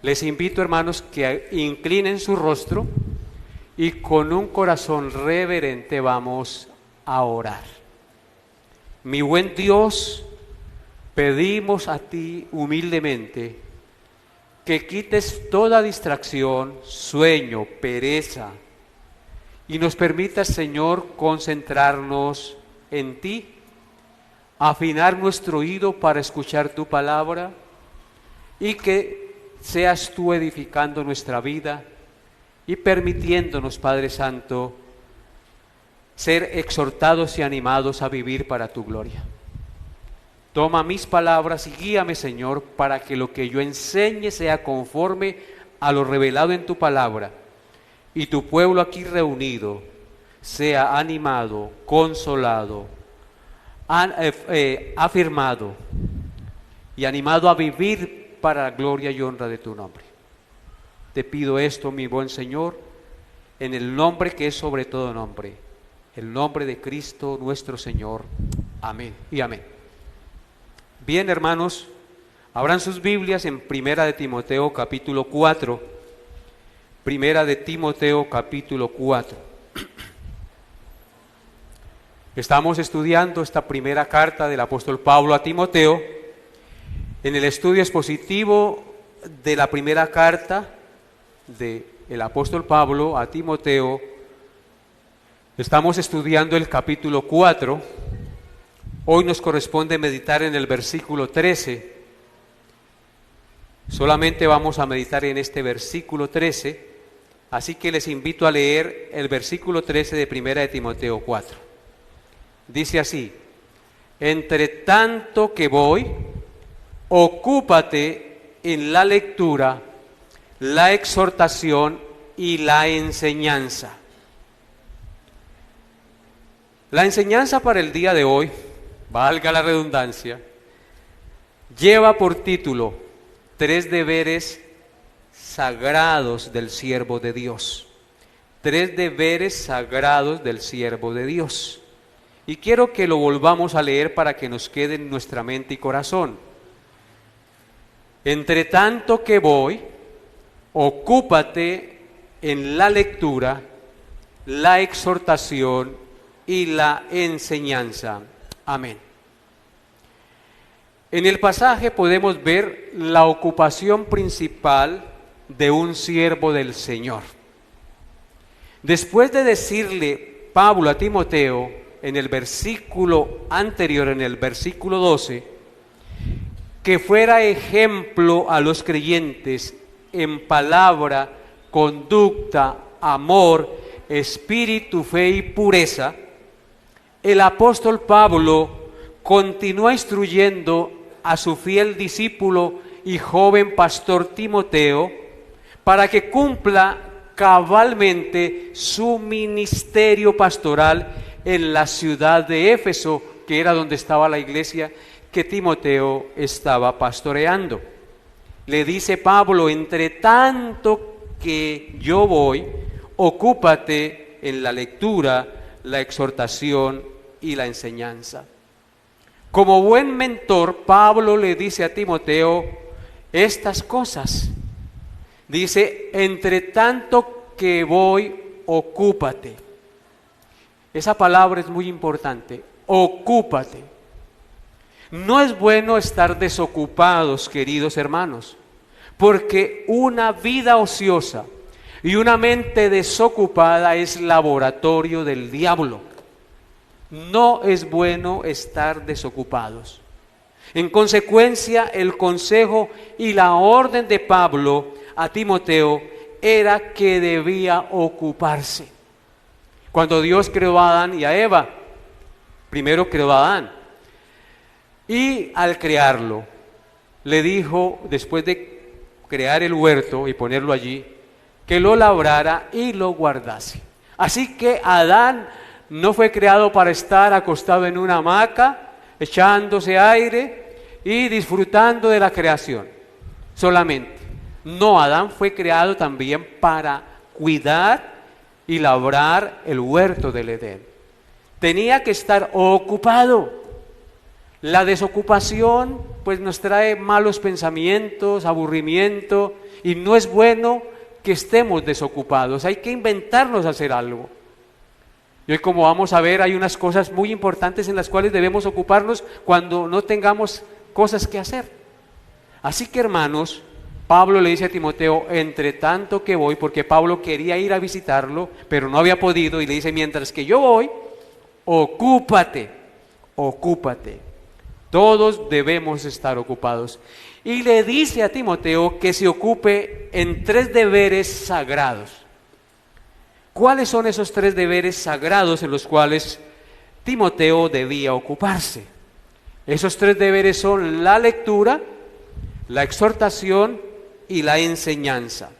Les invito, hermanos, que inclinen su rostro y con un corazón reverente vamos a orar. Mi buen Dios, pedimos a ti humildemente que quites toda distracción, sueño, pereza y nos permitas, Señor, concentrarnos en ti, afinar nuestro oído para escuchar tu palabra y que seas tú edificando nuestra vida y permitiéndonos, Padre Santo, ser exhortados y animados a vivir para tu gloria. Toma mis palabras y guíame, Señor, para que lo que yo enseñe sea conforme a lo revelado en tu palabra y tu pueblo aquí reunido sea animado, consolado, afirmado y animado a vivir para la gloria y honra de tu nombre. Te pido esto, mi buen Señor, en el nombre que es sobre todo nombre, el nombre de Cristo nuestro Señor. Amén y amén. Bien, hermanos, abran sus Biblias en Primera de Timoteo capítulo 4. Primera de Timoteo capítulo 4. Estamos estudiando esta primera carta del apóstol Pablo a Timoteo. En el estudio expositivo de la primera carta del apóstol Pablo a Timoteo, estamos estudiando el capítulo 4. Hoy nos corresponde meditar en el versículo 13. Solamente vamos a meditar en este versículo 13, así que les invito a leer el versículo 13 de Primera de Timoteo 4. Dice así: entre tanto que voy, ocúpate en la lectura, la exhortación y la enseñanza. La enseñanza para el día de hoy, valga la redundancia, lleva por título 3 deberes sagrados del siervo de Dios. 3 deberes sagrados del siervo de Dios. Y quiero que lo volvamos a leer para que nos quede en nuestra mente y corazón. Entre tanto que voy, ocúpate en la lectura, la exhortación y la enseñanza. Amén. En el pasaje podemos ver la ocupación principal de un siervo del Señor. Después de decirle Pablo a Timoteo en el versículo anterior, en el versículo 12, que fuera ejemplo a los creyentes en palabra, conducta, amor, espíritu, fe y pureza, el apóstol Pablo continúa instruyendo a su fiel discípulo y joven pastor Timoteo para que cumpla cabalmente su ministerio pastoral en la ciudad de Éfeso, que era donde estaba la iglesia que Timoteo estaba pastoreando. Le dice Pablo: entre tanto que yo voy, ocúpate en la lectura, la exhortación y la enseñanza. Como buen mentor, Pablo le dice a Timoteo estas cosas. Dice: entre tanto que voy, ocúpate. Esa palabra es muy importante, ocúpate. No es bueno estar desocupados, queridos hermanos, porque una vida ociosa y una mente desocupada es laboratorio del diablo. No es bueno estar desocupados. En consecuencia, el consejo y la orden de Pablo a Timoteo era que debía ocuparse. Cuando Dios creó a Adán y a Eva, primero creó a Adán. Y al crearlo, le dijo, después de crear el huerto y ponerlo allí, que lo labrara y lo guardase. Así que Adán no fue creado para estar acostado en una hamaca, echándose aire y disfrutando de la creación solamente. No, Adán fue creado también para cuidar y labrar el huerto del Edén. Tenía que estar ocupado. La desocupación pues nos trae malos pensamientos, aburrimiento, y no es bueno que estemos desocupados. Hay que inventarnos hacer algo. Y hoy, como vamos a ver, hay unas cosas muy importantes en las cuales debemos ocuparnos cuando no tengamos cosas que hacer. Así que, hermanos, Pablo le dice a Timoteo, entre tanto que voy, porque Pablo quería ir a visitarlo, pero no había podido, y le dice, mientras que yo voy, ocúpate. Todos debemos estar ocupados. Y le dice a Timoteo que se ocupe en 3 deberes sagrados. ¿Cuáles son esos 3 deberes sagrados en los cuales Timoteo debía ocuparse? Esos 3 deberes son la lectura, la exhortación y la enseñanza.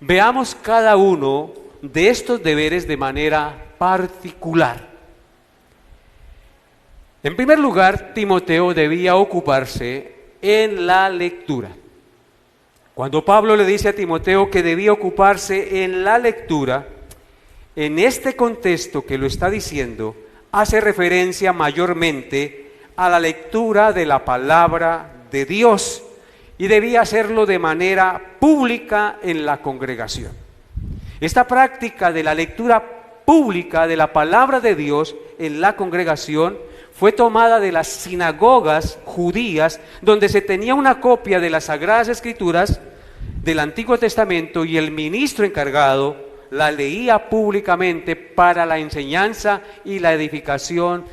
Veamos cada uno de estos deberes de manera particular. En primer lugar, Timoteo debía ocuparse en la lectura. Cuando Pablo le dice a Timoteo que debía ocuparse en la lectura, en este contexto que lo está diciendo, hace referencia mayormente a la lectura de la palabra de Dios, y debía hacerlo de manera pública en la congregación. Esta práctica de la lectura pública de la palabra de Dios en la congregación fue tomada de las sinagogas judías, donde se tenía una copia de las Sagradas Escrituras del Antiguo Testamento, y el ministro encargado la leía públicamente para la enseñanza y la edificación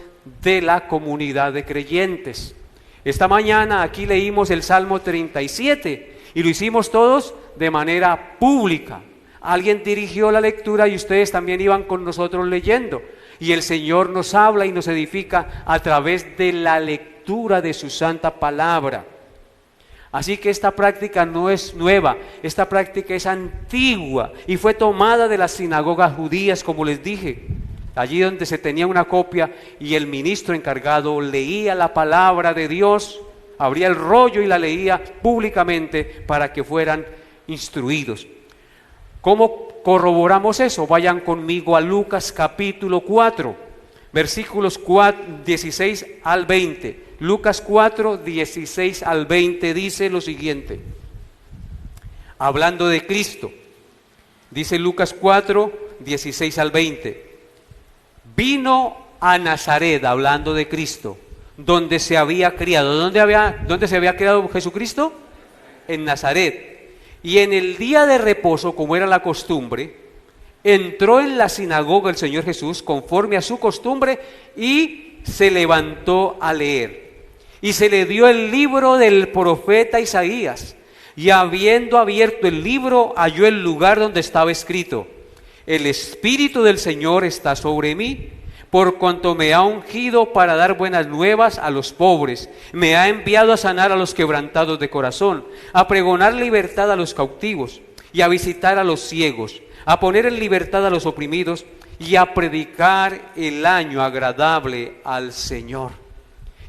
de la comunidad de creyentes. Esta mañana aquí leímos el Salmo 37 y lo hicimos todos de manera pública. Alguien dirigió la lectura y ustedes también iban con nosotros leyendo. Y el Señor nos habla y nos edifica a través de la lectura de su santa palabra. Así que esta práctica no es nueva, esta práctica es antigua y fue tomada de las sinagogas judías, como les dije. Allí donde se tenía una copia y el ministro encargado leía la palabra de Dios, abría el rollo y la leía públicamente para que fueran instruidos. ¿Cómo corroboramos eso? Vayan conmigo a Lucas capítulo 4, versículos 16 al 20. Lucas 4, 16 al 20 dice lo siguiente, hablando de Cristo. Dice Lucas 4, 16 al 20. Vino a Nazaret, hablando de Cristo, donde se había criado. ¿Dónde se había criado Jesucristo? En Nazaret. Y en el día de reposo, como era la costumbre, entró en la sinagoga el Señor Jesús conforme a su costumbre y se levantó a leer. Y se le dio el libro del profeta Isaías. Y habiendo abierto el libro, halló el lugar donde estaba escrito: el Espíritu del Señor está sobre mí, por cuanto me ha ungido para dar buenas nuevas a los pobres, me ha enviado a sanar a los quebrantados de corazón, a pregonar libertad a los cautivos y a visitar a los ciegos, a poner en libertad a los oprimidos y a predicar el año agradable al Señor.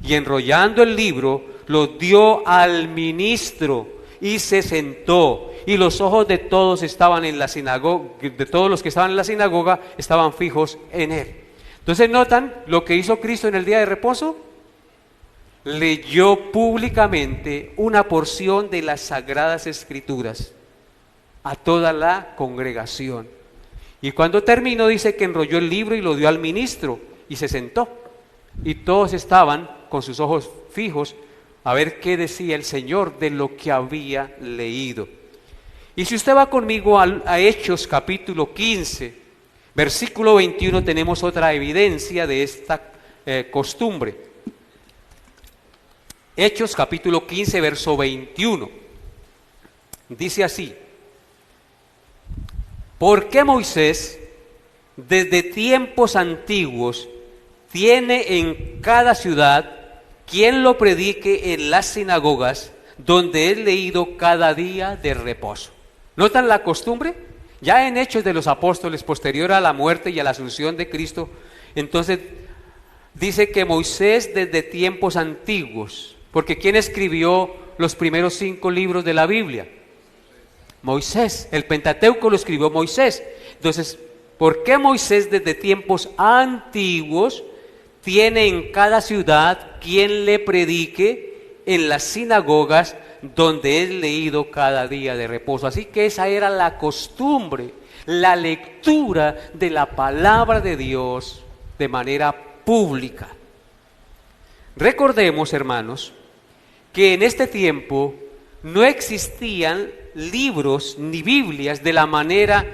Y enrollando el libro, lo dio al ministro y se sentó. Y los ojos de todos estaban en la sinagoga, de todos los que estaban en la sinagoga, estaban fijos en él. Entonces, ¿notan lo que hizo Cristo en el día de reposo? Leyó públicamente una porción de las Sagradas Escrituras a toda la congregación. Y cuando terminó, dice que enrolló el libro y lo dio al ministro y se sentó. Y todos estaban con sus ojos fijos a ver qué decía el Señor de lo que había leído. Y si usted va conmigo a Hechos capítulo 15, versículo 21, tenemos otra evidencia de esta costumbre. Hechos capítulo 15, verso 21. Dice así: ¿por qué Moisés desde tiempos antiguos tiene en cada ciudad quien lo predique en las sinagogas, donde es leído cada día de reposo? ¿Notan la costumbre? Ya en Hechos de los Apóstoles, posterior a la muerte y a la asunción de Cristo, entonces dice que Moisés desde tiempos antiguos, porque ¿quién escribió los primeros 5 libros de la Biblia? Moisés. El Pentateuco lo escribió Moisés. Entonces, ¿por qué Moisés desde tiempos antiguos tiene en cada ciudad quien le predique en las sinagogas donde es leído cada día de reposo. Así que esa era la costumbre, la lectura de la palabra de Dios de manera pública. Recordemos, hermanos, que en este tiempo no existían libros ni Biblias de la manera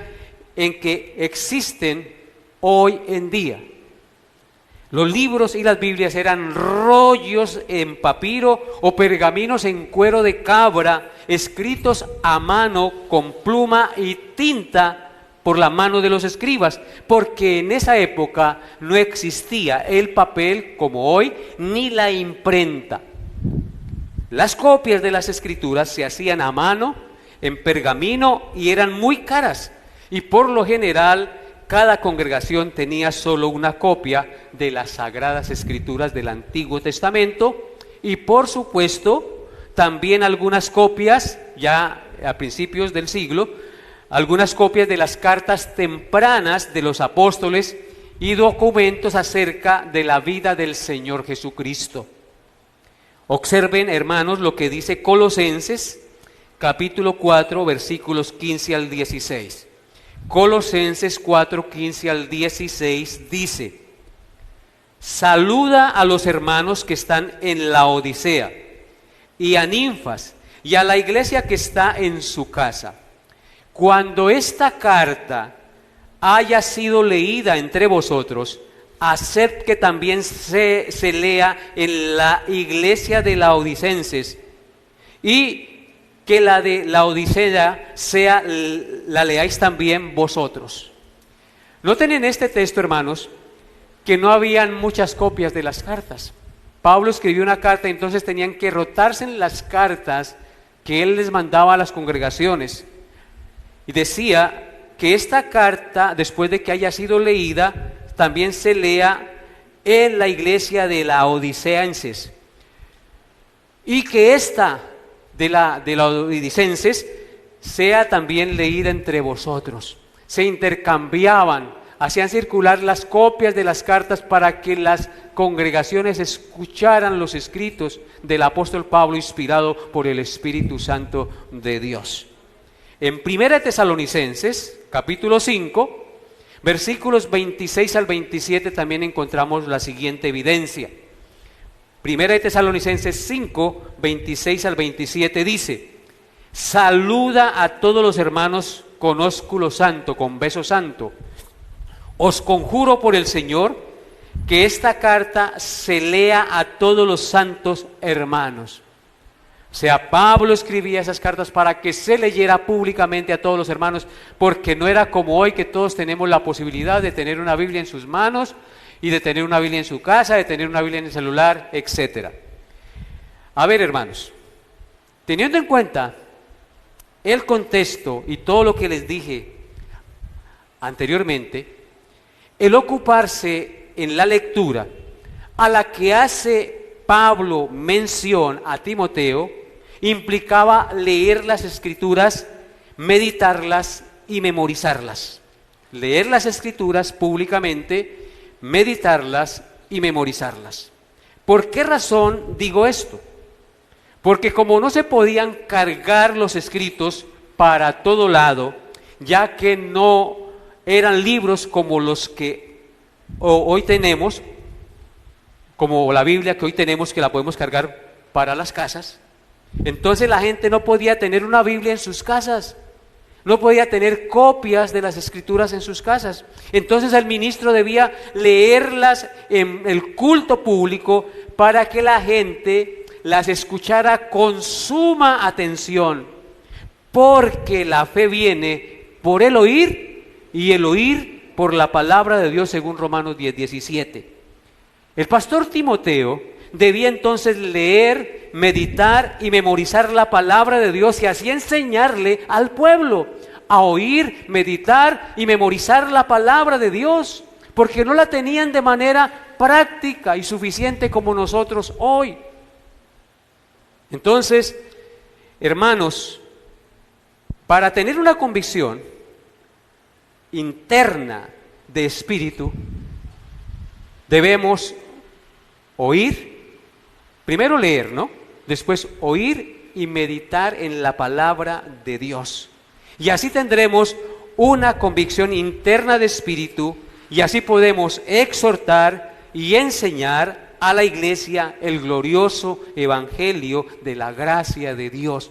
en que existen hoy en día. Los libros y las Biblias eran rollos en papiro o pergaminos en cuero de cabra, escritos a mano con pluma y tinta por la mano de los escribas, porque en esa época no existía el papel como hoy, ni la imprenta. Las copias de las escrituras se hacían a mano, en pergamino, y eran muy caras, y por lo general cada congregación tenía solo una copia de las Sagradas Escrituras del Antiguo Testamento y, por supuesto, también algunas copias, ya a principios del siglo, algunas copias de las cartas tempranas de los apóstoles y documentos acerca de la vida del Señor Jesucristo. Observen, hermanos, lo que dice Colosenses, capítulo 4, versículos 15 al 16. Colosenses 4, 15 al 16 dice: saluda a los hermanos que están en la Odisea, y a Ninfas, y a la iglesia que está en su casa. Cuando esta carta haya sido leída entre vosotros, haced que también se lea en la iglesia de Laodicenses, y que la de la Odisea la leáis también vosotros. Noten en este texto, hermanos, que no habían muchas copias de las cartas. Pablo escribió una carta, entonces tenían que rotarse en las cartas que él les mandaba a las congregaciones. Y decía que esta carta, después de que haya sido leída, también se lea en la iglesia de Laodicenses. Y que esta de Laodicenses sea también leída entre vosotros. Se intercambiaban, hacían circular las copias de las cartas para que las congregaciones escucharan los escritos del apóstol Pablo, inspirado por el Espíritu Santo de Dios. En 1 Tesalonicenses, capítulo 5, versículos 26 al 27, también encontramos la siguiente evidencia. 1 Tesalonicenses 5, 26 al 27 dice: saluda a todos los hermanos con ósculo santo, con beso santo. Os conjuro por el Señor que esta carta se lea a todos los santos hermanos. O sea, Pablo escribía esas cartas para que se leyera públicamente a todos los hermanos, porque no era como hoy que todos tenemos la posibilidad de tener una Biblia en sus manos y de tener una Biblia en su casa, de tener una Biblia en el celular, etc. A ver, hermanos, teniendo en cuenta el contexto y todo lo que les dije anteriormente, el ocuparse en la lectura a la que hace Pablo mención a Timoteo implicaba leer las Escrituras, meditarlas y memorizarlas. Leer las Escrituras públicamente, meditarlas y memorizarlas. ¿Por qué razón digo esto? Porque como no se podían cargar los escritos para todo lado, ya que no eran libros como los que hoy tenemos, como la Biblia que hoy tenemos, que la podemos cargar para las casas, entonces la gente no podía tener una Biblia en sus casas, no podía tener copias de las Escrituras en sus casas. Entonces el ministro debía leerlas en el culto público para que la gente las escuchara con suma atención, porque la fe viene por el oír y el oír por la palabra de Dios, según Romanos 10:17. El pastor Timoteo debía entonces leer, meditar y memorizar la palabra de Dios y así enseñarle al pueblo a oír, meditar y memorizar la palabra de Dios, porque no la tenían de manera práctica y suficiente como nosotros hoy. Entonces, hermanos, para tener una convicción interna de espíritu, debemos Oír, primero leer, ¿no? Después oír y meditar en la palabra de Dios. Y así tendremos una convicción interna de espíritu y así podemos exhortar y enseñar a la iglesia el glorioso evangelio de la gracia de Dios.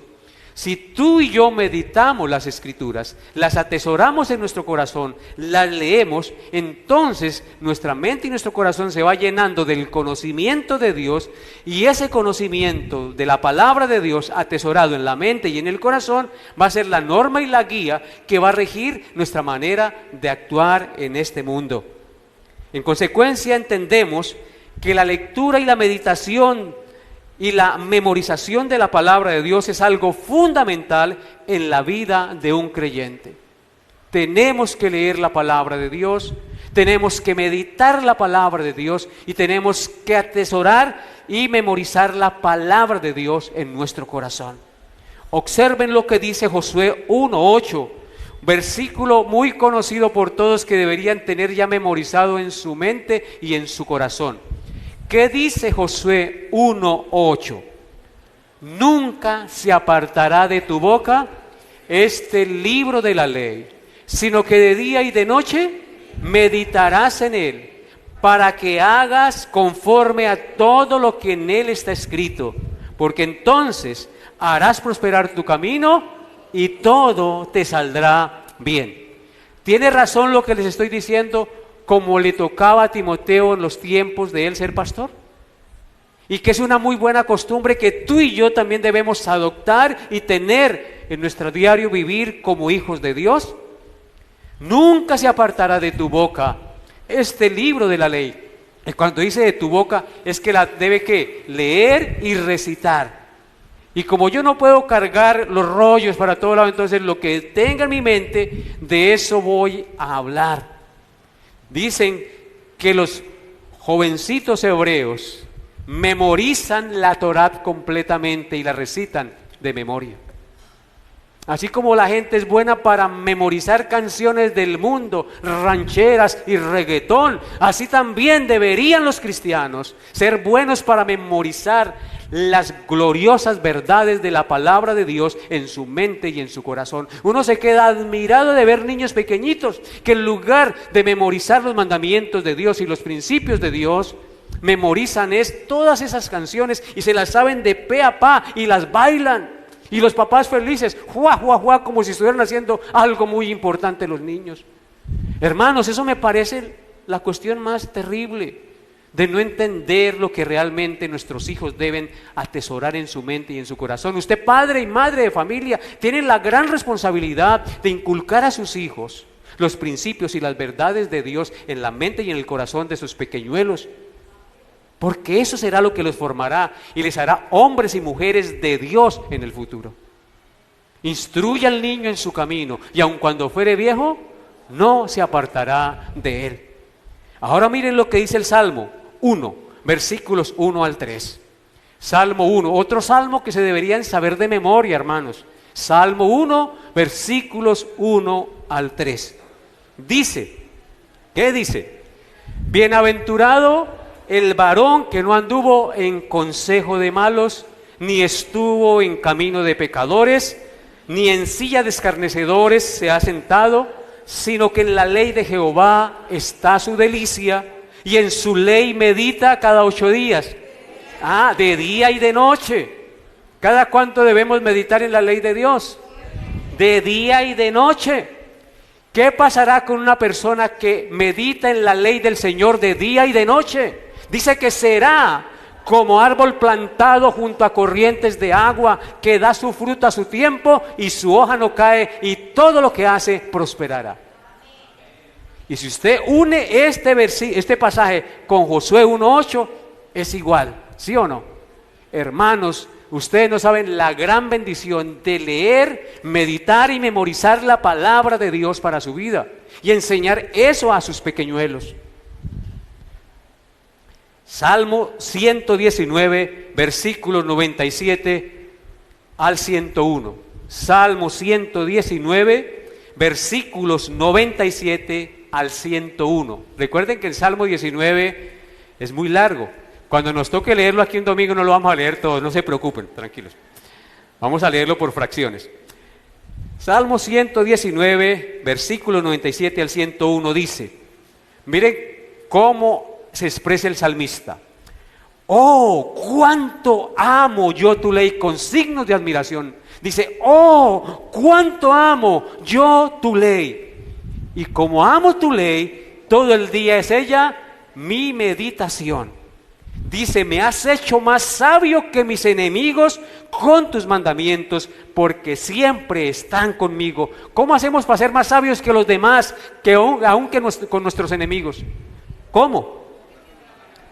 Si tú y yo meditamos las Escrituras, las atesoramos en nuestro corazón, las leemos, entonces nuestra mente y nuestro corazón se va llenando del conocimiento de Dios, y ese conocimiento de la palabra de Dios atesorado en la mente y en el corazón va a ser la norma y la guía que va a regir nuestra manera de actuar en este mundo. En consecuencia, entendemos que la lectura y la meditación y la memorización de la palabra de Dios es algo fundamental en la vida de un creyente. Tenemos que leer la palabra de Dios, tenemos que meditar la palabra de Dios y tenemos que atesorar y memorizar la palabra de Dios en nuestro corazón. Observen lo que dice Josué 1:8, versículo muy conocido por todos que deberían tener ya memorizado en su mente y en su corazón. ¿Qué dice Josué 1:8? Nunca se apartará de tu boca este libro de la ley, sino que de día y de noche meditarás en él, para que hagas conforme a todo lo que en él está escrito, porque entonces harás prosperar tu camino y todo te saldrá bien. ¿Tiene razón lo que les estoy diciendo? Como le tocaba a Timoteo en los tiempos de él ser pastor, y que es una muy buena costumbre que tú y yo también debemos adoptar y tener en nuestro diario vivir como hijos de Dios. Nunca se apartará de tu boca este libro de la ley. Y cuando dice de tu boca es que la debe ¿qué? Leer y recitar. Y como yo no puedo cargar los rollos para todo lado, entonces lo que tenga en mi mente, de eso voy a hablar. Dicen que los jovencitos hebreos memorizan la Torá completamente y la recitan de memoria. Así como la gente es buena para memorizar canciones del mundo, rancheras y reggaetón, así también deberían los cristianos ser buenos para memorizar las gloriosas verdades de la palabra de Dios en su mente y en su corazón. Uno se queda admirado de ver niños pequeñitos que en lugar de memorizar los mandamientos de Dios y los principios de Dios, memorizan todas esas canciones y se las saben de pe a pa y las bailan. Y los papás felices, juá, juá, juá, como si estuvieran haciendo algo muy importante los niños. Hermanos, eso me parece la cuestión más terrible, de no entender lo que realmente nuestros hijos deben atesorar en su mente y en su corazón. Usted, padre y madre de familia, tiene la gran responsabilidad de inculcar a sus hijos los principios y las verdades de Dios en la mente y en el corazón de sus pequeñuelos, porque eso será lo que los formará y les hará hombres y mujeres de Dios en el futuro. Instruye al niño en su camino, y aun cuando fuere viejo, no se apartará de él. Ahora miren lo que dice el Salmo 1, versículos 1 al 3. Salmo 1, otro salmo que se deberían saber de memoria, hermanos. Salmo 1, versículos 1 al 3. Dice, ¿qué dice? Bienaventurado el varón que no anduvo en consejo de malos, ni estuvo en camino de pecadores, ni en silla de escarnecedores se ha sentado, sino que en la ley de Jehová está su delicia, y en su ley medita cada 8 días. De día y de noche. ¿Cada cuánto debemos meditar en la ley de Dios? De día y de noche. ¿Qué pasará con una persona que medita en la ley del Señor de día y de noche? Dice que será como árbol plantado junto a corrientes de agua, que da su fruto a su tiempo y su hoja no cae, y todo lo que hace prosperará. Y si usted une este pasaje con Josué 1:8, es igual, ¿sí o no? Hermanos, ustedes no saben la gran bendición de leer, meditar y memorizar la palabra de Dios para su vida y enseñar eso a sus pequeñuelos. Salmo 119, versículos 97 al 101. Salmo 119, versículos 97 al 101. Recuerden que el Salmo 19 es muy largo, Cuando nos toque leerlo aquí un domingo no lo vamos a leer todo, no se preocupen, tranquilos. Vamos a leerlo por fracciones. Salmo 119, versículo 97 al 101 dice, miren cómo se expresa el salmista. Oh, cuánto amo yo tu ley, con signos de admiración. Dice, oh, cuánto amo yo tu ley. Y como amo tu ley, todo el día es ella mi meditación. Dice, me has hecho más sabio que mis enemigos con tus mandamientos, porque siempre están conmigo. ¿Cómo hacemos para ser más sabios que los demás, con nuestros enemigos? ¿Cómo?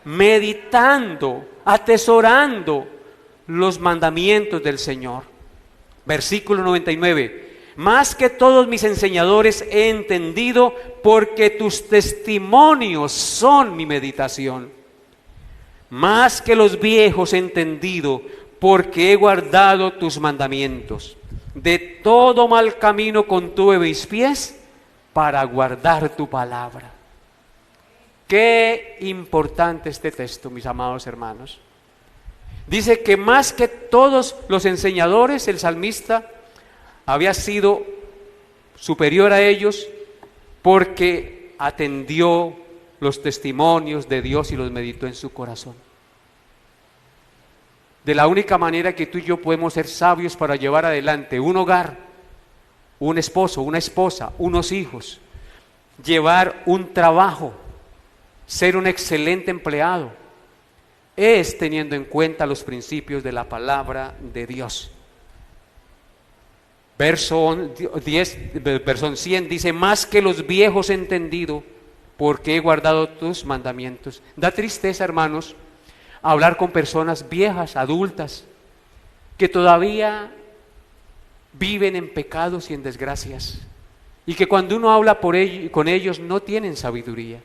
Meditando, atesorando los mandamientos del Señor. Versículo 99. Más que todos mis enseñadores he entendido, porque tus testimonios son mi meditación. Más que los viejos he entendido, porque he guardado tus mandamientos. De todo mal camino contuve mis pies para guardar tu palabra. Qué importante este texto, mis amados hermanos. Dice que más que todos los enseñadores, el salmista había sido superior a ellos porque atendió los testimonios de Dios y los meditó en su corazón. De la única manera que tú y yo podemos ser sabios para llevar adelante un hogar, un esposo, una esposa, unos hijos, llevar un trabajo, ser un excelente empleado, es teniendo en cuenta los principios de la palabra de Dios. Verso 100 dice, más que los viejos he entendido, porque he guardado tus mandamientos. Da tristeza, hermanos, hablar con personas viejas, adultas, que todavía viven en pecados y en desgracias, y que cuando uno habla con ellos no tienen sabiduría.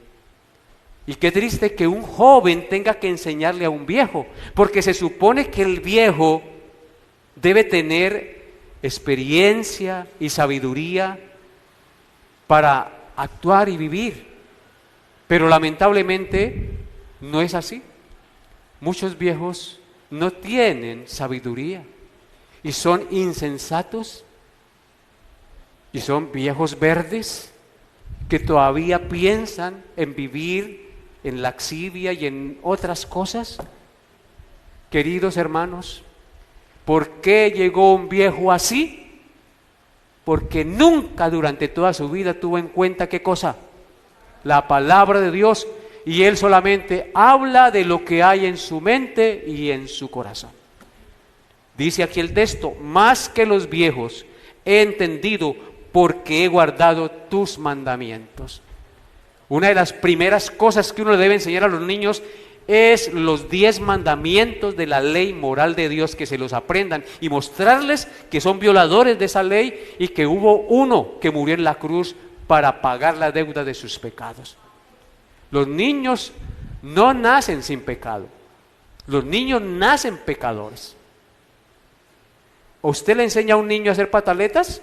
Y qué triste que un joven tenga que enseñarle a un viejo, porque se supone que el viejo debe tener experiencia y sabiduría para actuar y vivir, pero lamentablemente no es así. Muchos viejos no tienen sabiduría y son insensatos y son viejos verdes que todavía piensan en vivir en laxivia y en otras cosas. Queridos hermanos, ¿por qué llegó un viejo así? Porque nunca durante toda su vida tuvo en cuenta ¿qué cosa? La palabra de Dios, y él solamente habla de lo que hay en su mente y en su corazón. Dice aquí el texto, más que los viejos he entendido, porque he guardado tus mandamientos. Una de las primeras cosas que uno le debe enseñar a los niños es los 10 mandamientos de la ley moral de Dios, que se los aprendan y mostrarles que son violadores de esa ley y que hubo uno que murió en la cruz para pagar la deuda de sus pecados. Los niños no nacen sin pecado, los niños nacen pecadores. ¿O usted le enseña a un niño a hacer pataletas?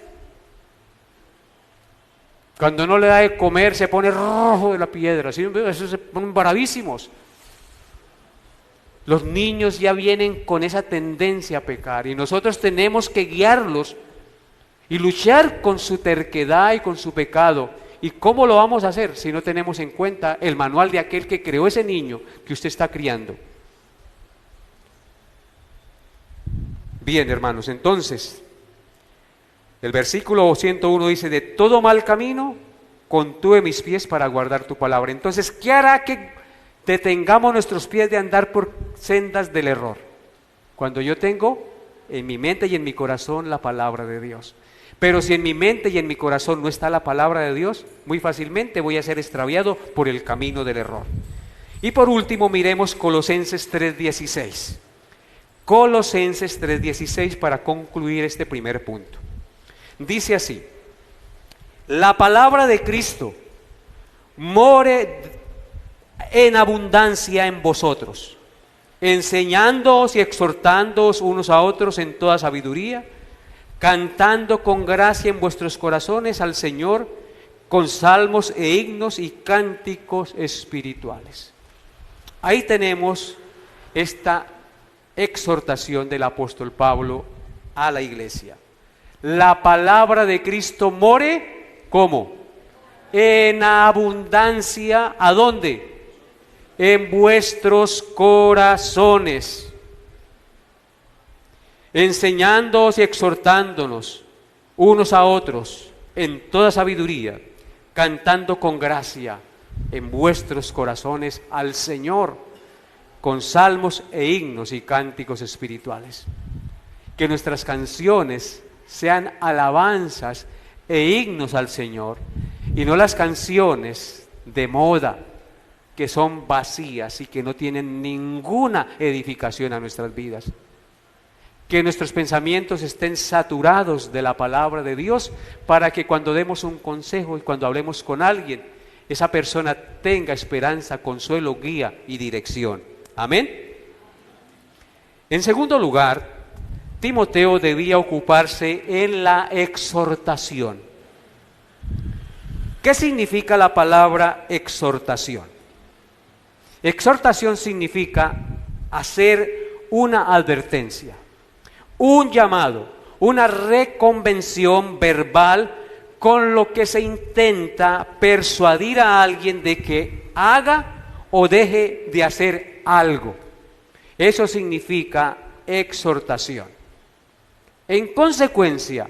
Cuando no le da de comer se pone rojo de la piedra, ¿sí? Esos se ponen bravísimos. Los niños ya vienen con esa tendencia a pecar y nosotros tenemos que guiarlos y luchar con su terquedad y con su pecado. ¿Y cómo lo vamos a hacer si no tenemos en cuenta el manual de aquel que creó ese niño que usted está criando? Bien, hermanos, entonces, el versículo 101 dice, de todo mal camino contuve mis pies para guardar tu palabra. Entonces, ¿qué hará que detengamos nuestros pies de andar por sendas del error? Cuando yo tengo en mi mente y en mi corazón la palabra de Dios. Pero si en mi mente y en mi corazón no está la palabra de Dios, muy fácilmente voy a ser extraviado por el camino del error. Y por último, miremos Colosenses 3:16. Colosenses 3:16 para concluir este primer punto. Dice así, la palabra de Cristo more en abundancia en vosotros, enseñándoos y exhortándoos unos a otros en toda sabiduría, cantando con gracia en vuestros corazones al Señor, con salmos e himnos y cánticos espirituales. Ahí tenemos esta exhortación del apóstol Pablo a la iglesia. La palabra de Cristo more, ¿cómo? En abundancia, ¿a dónde? En vuestros corazones, enseñándoos y exhortándonos unos a otros en toda sabiduría, cantando con gracia en vuestros corazones al Señor, con salmos e himnos y cánticos espirituales. Que nuestras canciones sean alabanzas e himnos al Señor, y no las canciones de moda que son vacías y que no tienen ninguna edificación a nuestras vidas. Que nuestros pensamientos estén saturados de la palabra de Dios, para que cuando demos un consejo y cuando hablemos con alguien, esa persona tenga esperanza, consuelo, guía y dirección. Amén. En segundo lugar, Timoteo debía ocuparse en la exhortación. ¿Qué significa la palabra exhortación? Exhortación significa hacer una advertencia, un llamado, una reconvención verbal con lo que se intenta persuadir a alguien de que haga o deje de hacer algo. Eso significa exhortación. En consecuencia,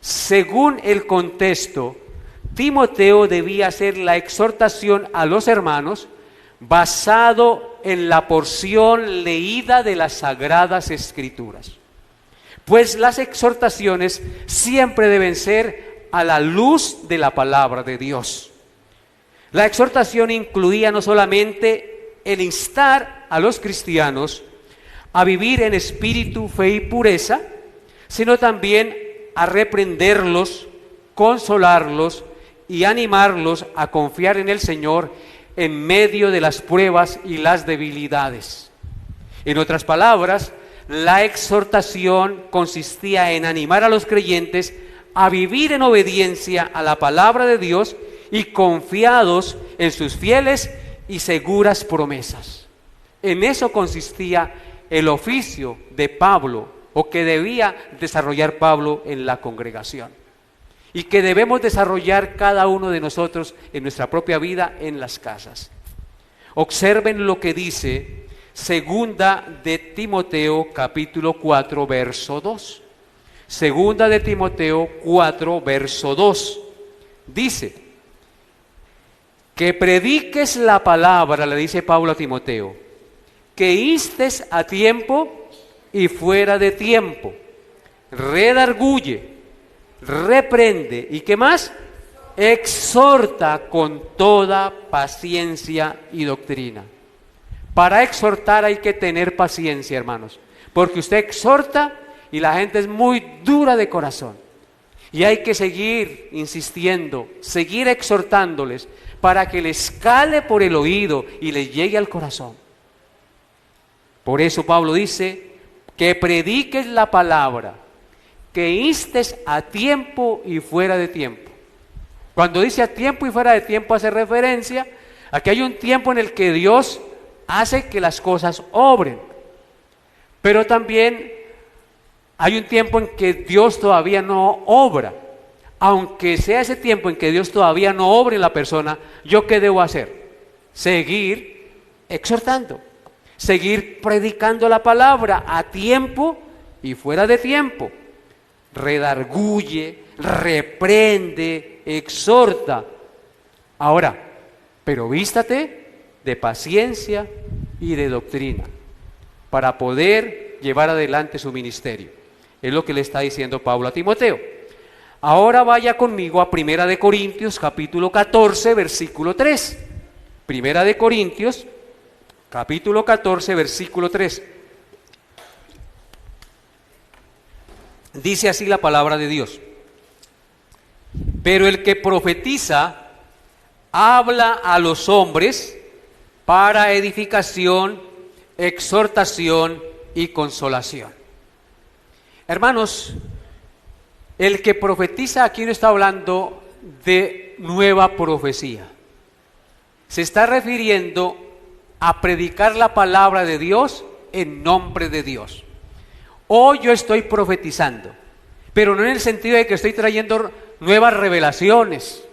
según el contexto, Timoteo debía hacer la exhortación a los hermanos basado en la porción leída de las Sagradas Escrituras. Pues las exhortaciones siempre deben ser a la luz de la palabra de Dios. La exhortación incluía no solamente el instar a los cristianos a vivir en espíritu, fe y pureza, sino también a reprenderlos, consolarlos y animarlos a confiar en el Señor en medio de las pruebas y las debilidades. En otras palabras, la exhortación consistía en animar a los creyentes a vivir en obediencia a la palabra de Dios y confiados en sus fieles y seguras promesas. En eso consistía el oficio de Pablo, o que debía desarrollar Pablo en la congregación, y que debemos desarrollar cada uno de nosotros en nuestra propia vida en las casas. Observen lo que dice Segunda de Timoteo capítulo 4 verso 2. Segunda de Timoteo 4 verso 2. Dice: que prediques la palabra, le dice Pablo a Timoteo, que instes a tiempo y fuera de tiempo, redarguye, reprende, ¿y qué más? Exhorta con toda paciencia y doctrina. Para exhortar hay que tener paciencia, hermanos, porque usted exhorta y la gente es muy dura de corazón, y hay que seguir insistiendo, seguir exhortándoles para que les cale por el oído y les llegue al corazón. Por eso Pablo dice que prediques la palabra, que instes a tiempo y fuera de tiempo. Cuando dice a tiempo y fuera de tiempo hace referencia a que hay un tiempo en el que Dios hace que las cosas obren, pero también hay un tiempo en que Dios todavía no obra. Aunque sea ese tiempo en que Dios todavía no obra en la persona, ¿yo qué debo hacer? Seguir exhortando, seguir predicando la palabra a tiempo y fuera de tiempo. Redarguye, reprende, exhorta. Ahora, pero vístate de paciencia y de doctrina para poder llevar adelante su ministerio. Es lo que le está diciendo Pablo a Timoteo. Ahora vaya conmigo a Primera de Corintios, capítulo 14, versículo 3. Primera de Corintios, capítulo 14, versículo 3. Dice así la palabra de Dios: pero el que profetiza habla a los hombres para edificación, exhortación y consolación. Hermanos, el que profetiza aquí no está hablando de nueva profecía. Se está refiriendo a predicar la palabra de Dios en nombre de Dios. Hoy yo estoy profetizando, pero no en el sentido de que estoy trayendo nuevas revelaciones,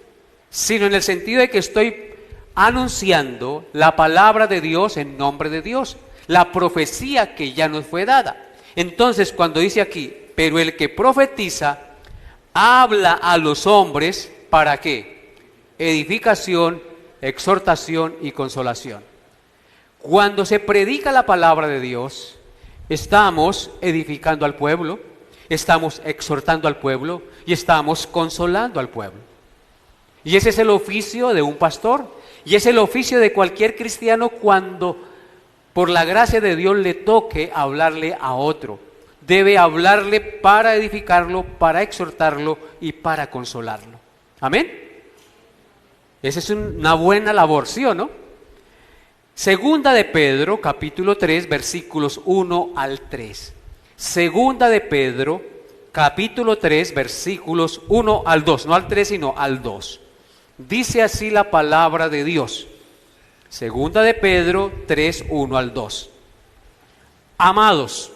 sino en el sentido de que estoy anunciando la palabra de Dios en nombre de Dios, la profecía que ya nos fue dada. Entonces, cuando dice aquí, pero el que profetiza habla a los hombres, ¿para qué? Edificación, exhortación y consolación. Cuando se predica la palabra de Dios, estamos edificando al pueblo, estamos exhortando al pueblo y estamos consolando al pueblo. Y ese es el oficio de un pastor, y es el oficio de cualquier cristiano cuando por la gracia de Dios le toque hablarle a otro. Debe hablarle para edificarlo, para exhortarlo y para consolarlo. ¿Amén? Esa es una buena labor, ¿sí o no? Segunda de Pedro, capítulo 3, versículos 1 al 3. Segunda de Pedro, capítulo 3, versículos 1 al 2. No al 3, sino al 2. Dice así la palabra de Dios. Segunda de Pedro 3, 1 al 2. Amados,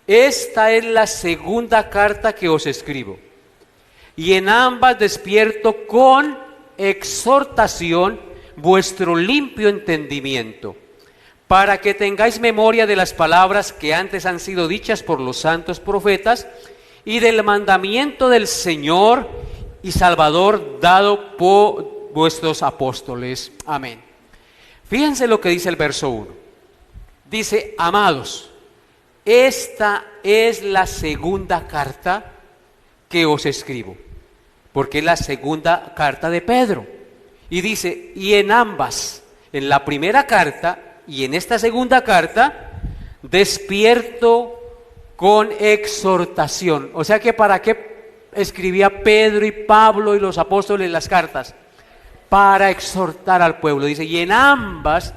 esta es la segunda carta que os escribo, y en ambas despierto con exhortación vuestro limpio entendimiento, para que tengáis memoria de las palabras que antes han sido dichas por los santos profetas, y del mandamiento del Señor y Salvador dado por vuestros apóstoles. Amén. Fíjense lo que dice el verso 1. Dice, amados, esta es la segunda carta que os escribo, porque es la segunda carta de Pedro. Y dice, y en ambas, en la primera carta y en esta segunda carta, despierto con exhortación. O sea que ¿para qué escribía Pedro y Pablo y los apóstoles las cartas? Para exhortar al pueblo. Dice, y en ambas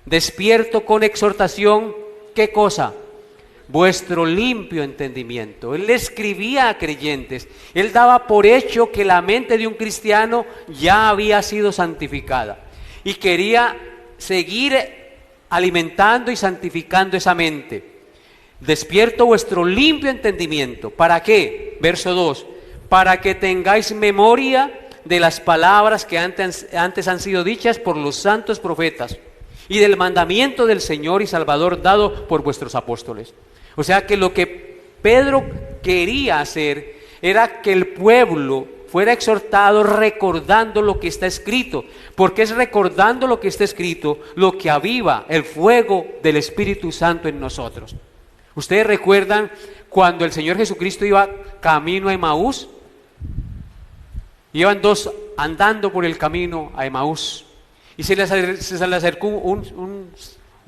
despierto con exhortación, ¿qué cosa? Vuestro limpio entendimiento. Él le escribía a creyentes. Él daba por hecho que la mente de un cristiano ya había sido santificada. Y quería seguir alimentando y santificando esa mente. Despierto vuestro limpio entendimiento. ¿Para qué? Verso 2. Para que tengáis memoria de las palabras que antes han sido dichas por los santos profetas, y del mandamiento del Señor y Salvador dado por vuestros apóstoles. O sea que lo que Pedro quería hacer era que el pueblo fuera exhortado recordando lo que está escrito, porque es recordando lo que está escrito lo que aviva el fuego del Espíritu Santo en nosotros. ¿Ustedes recuerdan cuando el Señor Jesucristo iba camino a Emaús? Iban dos andando por el camino a Emaús y se les acercó un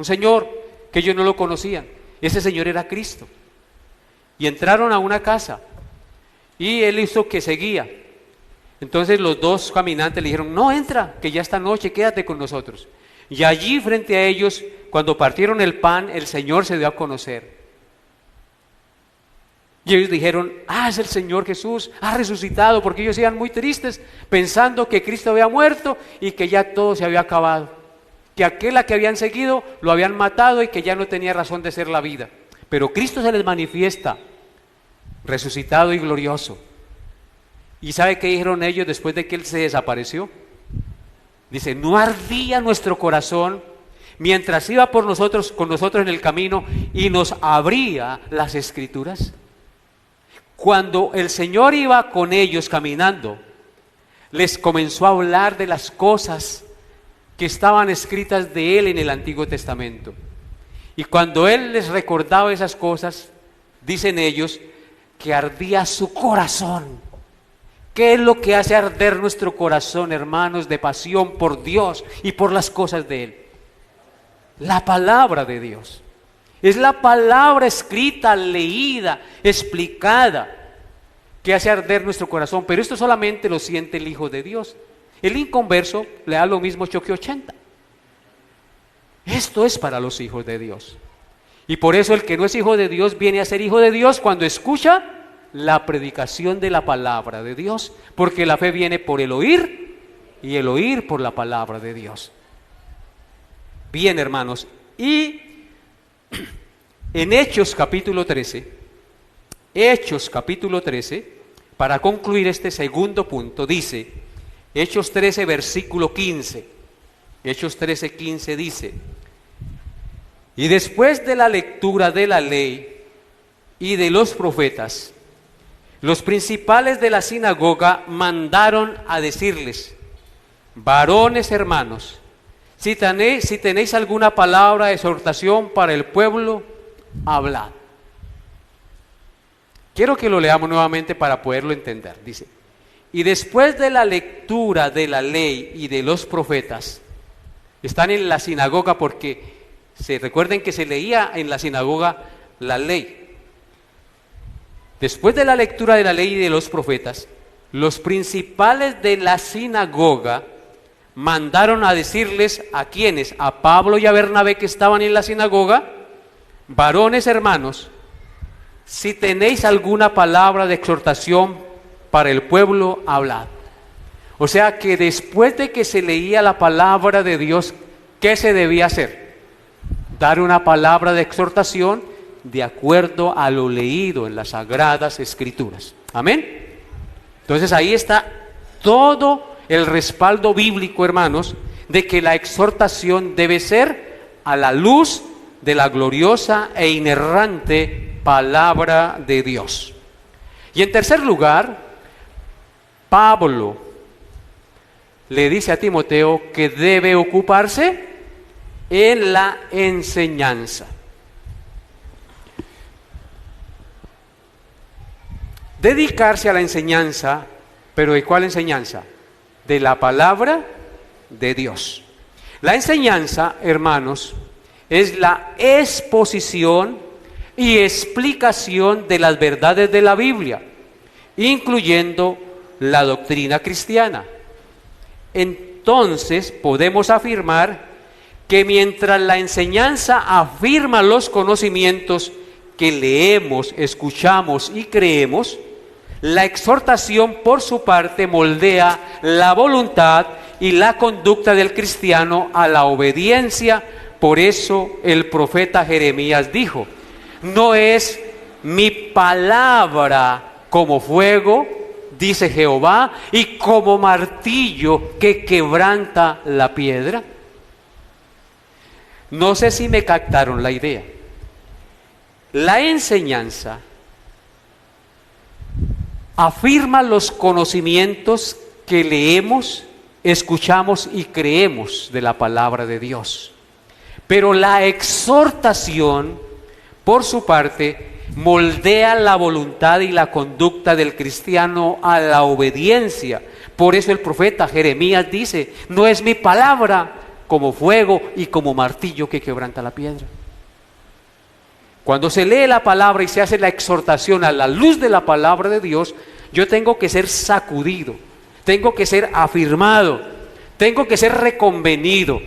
señor que ellos no lo conocían. Ese señor era Cristo. Y entraron a una casa y él hizo que seguía. Entonces los dos caminantes le dijeron, no, entra, que ya esta noche quédate con nosotros. Y allí frente a ellos, cuando partieron el pan, el Señor se dio a conocer. Y ellos dijeron, es el Señor Jesús, ha resucitado, porque ellos iban muy tristes, pensando que Cristo había muerto y que ya todo se había acabado. Que aquel a que habían seguido lo habían matado y que ya no tenía razón de ser la vida. Pero Cristo se les manifiesta, resucitado y glorioso. ¿Y sabe qué dijeron ellos después de que Él se desapareció? Dice, ¿no ardía nuestro corazón mientras iba con nosotros en el camino y nos abría las Escrituras? Cuando el Señor iba con ellos caminando, les comenzó a hablar de las cosas que estaban escritas de Él en el Antiguo Testamento. Y cuando Él les recordaba esas cosas, dicen ellos, que ardía su corazón. ¿Qué es lo que hace arder nuestro corazón, hermanos, de pasión por Dios y por las cosas de Él? La palabra de Dios. Es la palabra escrita, leída, explicada, que hace arder nuestro corazón. Pero esto solamente lo siente el Hijo de Dios. El inconverso le da lo mismo choque 80. Esto es para los hijos de Dios. Y por eso el que no es hijo de Dios viene a ser hijo de Dios cuando escucha la predicación de la palabra de Dios. Porque la fe viene por el oír y el oír por la palabra de Dios. Bien, hermanos, y en Hechos capítulo 13, para concluir este segundo punto, dice, Hechos 13, versículo 15, Hechos 13, 15 dice, y después de la lectura de la ley y de los profetas, los principales de la sinagoga mandaron a decirles, varones hermanos, si tenéis alguna palabra de exhortación para el pueblo, hablad. Quiero que lo leamos nuevamente para poderlo entender. Dice, y después de la lectura de la ley y de los profetas, están en la sinagoga porque recuerden que se leía en la sinagoga la ley. Después de la lectura de la ley y de los profetas, los principales de la sinagoga mandaron a decirles a quienes, a Pablo y a Bernabé que estaban en la sinagoga, varones hermanos, si tenéis alguna palabra de exhortación para el pueblo, hablad. O sea que después de que se leía la palabra de Dios, ¿qué se debía hacer? Dar una palabra de exhortación de acuerdo a lo leído en las Sagradas Escrituras. Amén. Entonces ahí está todo el respaldo bíblico, hermanos, de que la exhortación debe ser a la luz de la gloriosa e inerrante palabra de Dios. Y en tercer lugar, Pablo le dice a Timoteo que debe ocuparse en la enseñanza. Dedicarse a la enseñanza, pero ¿de cuál enseñanza? De la palabra de Dios. La enseñanza, hermanos, es la exposición y explicación de las verdades de la Biblia, incluyendo la doctrina cristiana. Entonces podemos afirmar que mientras la enseñanza afirma los conocimientos que leemos, escuchamos y creemos, la exhortación por su parte moldea la voluntad y la conducta del cristiano a la obediencia. Por eso el profeta Jeremías dijo, no es mi palabra como fuego, dice Jehová, y como martillo que quebranta la piedra. No sé si me captaron la idea. La enseñanza afirma los conocimientos que leemos, escuchamos y creemos de la palabra de Dios. Pero la exhortación, por su parte, moldea la voluntad y la conducta del cristiano a la obediencia. Por eso el profeta Jeremías dice, no es mi palabra como fuego y como martillo que quebranta la piedra. Cuando se lee la palabra y se hace la exhortación a la luz de la palabra de Dios, yo tengo que ser sacudido, tengo que ser afirmado, tengo que ser reconvenido.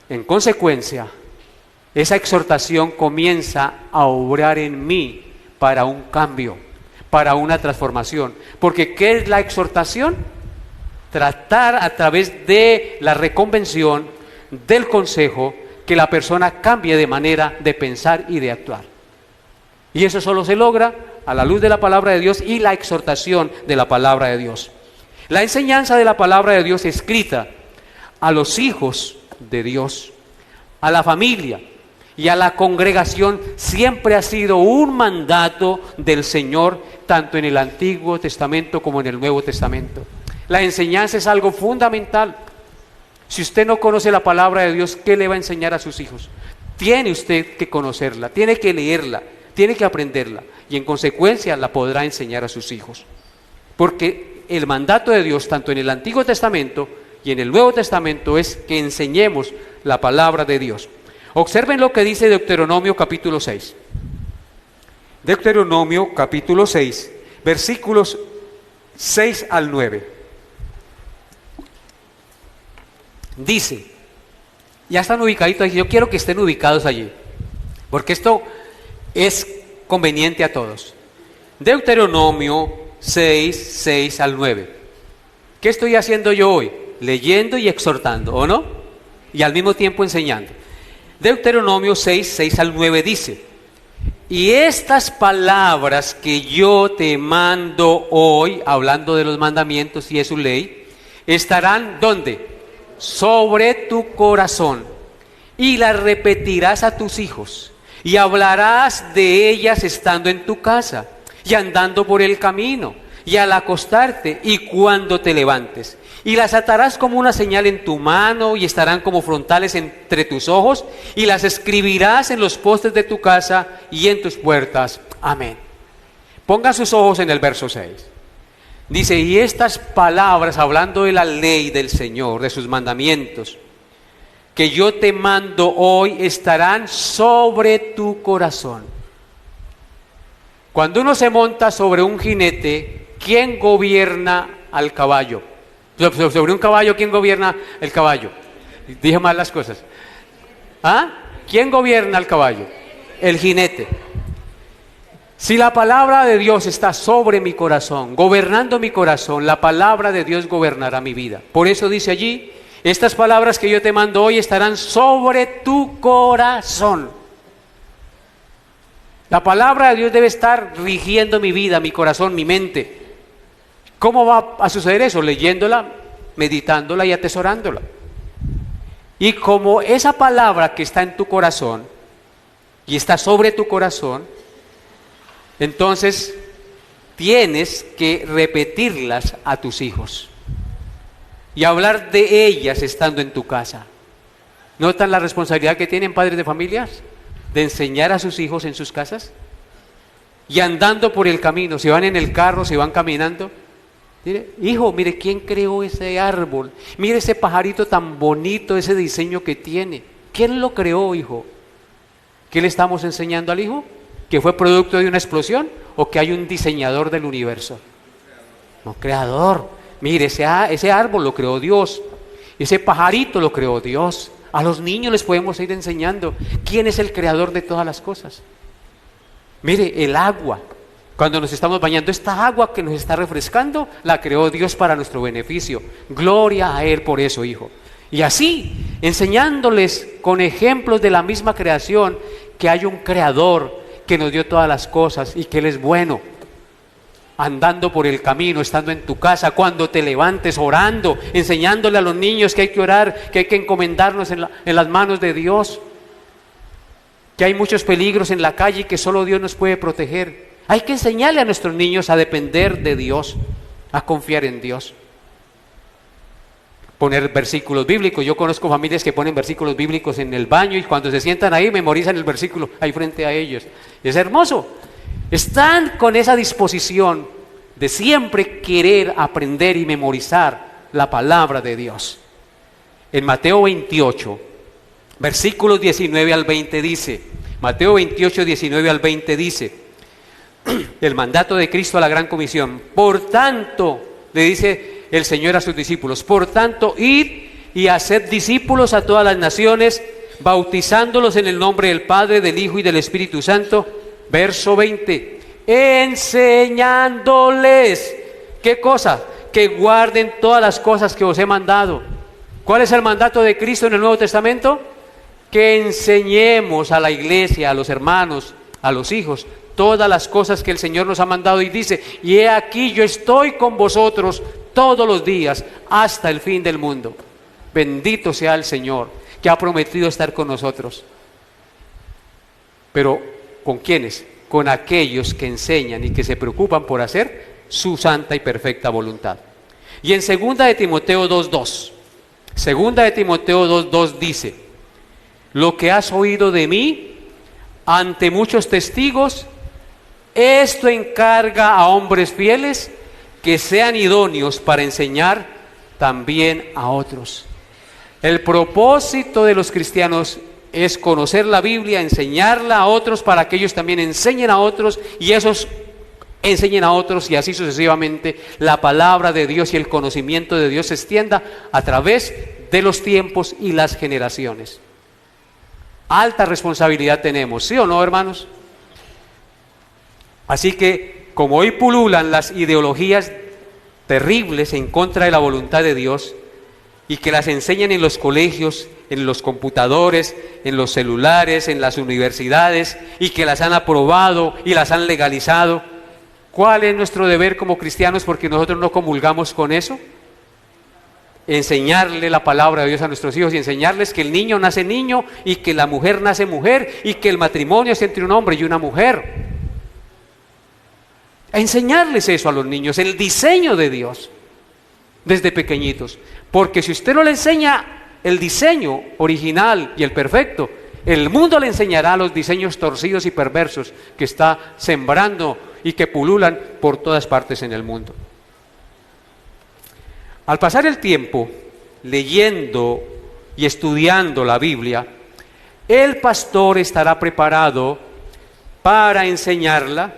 En consecuencia, esa exhortación comienza a obrar en mí para un cambio, para una transformación. Porque ¿qué es la exhortación? Tratar a través de la reconvención, del consejo, que la persona cambie de manera de pensar y de actuar. Y eso solo se logra a la luz de la palabra de Dios y la exhortación de la palabra de Dios. La enseñanza de la palabra de Dios escrita a los hijos de Dios, a la familia y a la congregación siempre ha sido un mandato del Señor, tanto en el Antiguo Testamento como en el Nuevo Testamento. La enseñanza es algo fundamental. Si usted no conoce la palabra de Dios, ¿qué le va a enseñar a sus hijos? Tiene usted que conocerla, tiene que leerla, tiene que aprenderla y en consecuencia la podrá enseñar a sus hijos. Porque el mandato de Dios, tanto en el Antiguo Testamento y en el Nuevo Testamento, es que enseñemos la palabra de Dios. Observen lo que dice Deuteronomio capítulo 6. Deuteronomio capítulo 6, versículos 6 al 9. Dice, ya están ubicaditos aquí, yo quiero que estén ubicados allí, porque esto es conveniente a todos. Deuteronomio 6, 6 al 9. ¿Qué estoy haciendo yo hoy? Leyendo y exhortando, ¿o no? y al mismo tiempo enseñando. Deuteronomio 6 al 9 dice: y estas palabras que yo te mando hoy, hablando de los mandamientos y de su ley, estarán ¿dónde? Sobre tu corazón, y las repetirás a tus hijos, y hablarás de ellas estando en tu casa, y andando por el camino, y al acostarte, y cuando te levantes. Y las atarás como una señal en tu mano, y estarán como frontales entre tus ojos, y las escribirás en los postes de tu casa y en tus puertas. Amén. Pongan sus ojos en el verso 6. Dice: y estas palabras, hablando de la ley del Señor, de sus mandamientos, que yo te mando hoy, estarán sobre tu corazón. Cuando uno se monta sobre un jinete, ¿quién gobierna al caballo? Sobre un caballo, ¿quién gobierna el caballo? Dije mal las cosas. ¿Ah? ¿Quién gobierna al caballo? El jinete. Si la palabra de Dios está sobre mi corazón, gobernando mi corazón, la palabra de Dios gobernará mi vida. Por eso dice allí: estas palabras que yo te mando hoy estarán sobre tu corazón. La palabra de Dios debe estar rigiendo mi vida, mi corazón, mi mente. ¿Cómo va a suceder eso? Leyéndola, meditándola y atesorándola. Y como esa palabra que está en tu corazón y está sobre tu corazón, entonces tienes que repetirlas a tus hijos y hablar de ellas estando en tu casa. ¿Notan la responsabilidad que tienen padres de familias de enseñar a sus hijos en sus casas? Y andando por el camino, si van en el carro, si van caminando, mire, hijo, mire quién creó ese árbol, mire ese pajarito tan bonito, ese diseño que tiene. ¿Quién lo creó, hijo? ¿Qué le estamos enseñando al hijo? ¿Que fue producto de una explosión o que hay un diseñador del universo? No, creador. Mire, ese árbol lo creó Dios, ese pajarito lo creó Dios. A los niños les podemos ir enseñando quién es el creador de todas las cosas. Mire, el agua. Cuando nos estamos bañando, esta agua que nos está refrescando, la creó Dios para nuestro beneficio. Gloria a Él por eso, hijo. Y así, enseñándoles con ejemplos de la misma creación, que hay un creador que nos dio todas las cosas y que Él es bueno. Andando por el camino, estando en tu casa, cuando te levantes, orando, enseñándole a los niños que hay que orar, que hay que encomendarnos en las manos de Dios, que hay muchos peligros en la calle y que solo Dios nos puede proteger. Hay que enseñarle a nuestros niños a depender de Dios, a confiar en Dios. Poner versículos bíblicos. Yo conozco familias que ponen versículos bíblicos en el baño y cuando se sientan ahí memorizan el versículo ahí frente a ellos. Es hermoso. Están con esa disposición de siempre querer aprender y memorizar la palabra de Dios. En Mateo 28, versículos 19 al 20 dice, Mateo 28, 19 al 20 dice, el mandato de Cristo a la gran comisión: por tanto, le dice el Señor a sus discípulos, por tanto, id y haced discípulos a todas las naciones, bautizándolos en el nombre del Padre, del Hijo y del Espíritu Santo. Verso 20, enseñándoles, ¿qué cosa? Que guarden todas las cosas que os he mandado. ¿Cuál es el mandato de Cristo en el Nuevo Testamento? Que enseñemos a la iglesia, a los hermanos, a los hijos, todas las cosas que el Señor nos ha mandado, y dice: y he aquí, yo estoy con vosotros todos los días hasta el fin del mundo. Bendito sea el Señor, que ha prometido estar con nosotros. Pero, ¿con quiénes? Con aquellos que enseñan y que se preocupan por hacer su santa y perfecta voluntad. Y en 2 de Timoteo 2:2, 2 de Timoteo 2:2 dice: lo que has oído de mí ante muchos testigos, esto encarga a hombres fieles que sean idóneos para enseñar también a otros. El propósito de los cristianos es conocer la Biblia, enseñarla a otros para que ellos también enseñen a otros y esos enseñen a otros, y así sucesivamente la palabra de Dios y el conocimiento de Dios se extienda a través de los tiempos y las generaciones. Alta responsabilidad tenemos, ¿sí o no, hermanos? Así que, como hoy pululan las ideologías terribles en contra de la voluntad de Dios, y que las enseñan en los colegios, en los computadores, en los celulares, en las universidades, y que las han aprobado y las han legalizado. ¿Cuál es nuestro deber como cristianos porque nosotros no comulgamos con eso? Enseñarle la palabra de Dios a nuestros hijos y enseñarles que el niño nace niño y que la mujer nace mujer y que el matrimonio es entre un hombre y una mujer. Enseñarles eso a los niños, el diseño de Dios, desde pequeñitos. Porque si usted no le enseña el diseño original y el perfecto, el mundo le enseñará los diseños torcidos y perversos que está sembrando y que pululan por todas partes en el mundo. Al pasar el tiempo, leyendo y estudiando la Biblia, el pastor estará preparado para enseñarla,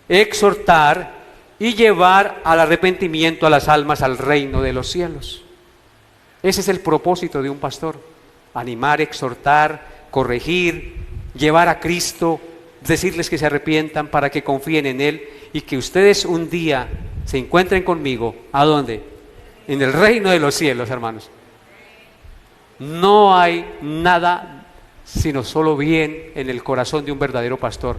exhortar y llevar al arrepentimiento a las almas al reino de los cielos. Ese es el propósito de un pastor: animar, exhortar, corregir, llevar a Cristo, decirles que se arrepientan para que confíen en Él y que ustedes un día se encuentren conmigo. ¿A dónde? En el reino de los cielos, hermanos. No hay nada sino solo bien en el corazón de un verdadero pastor.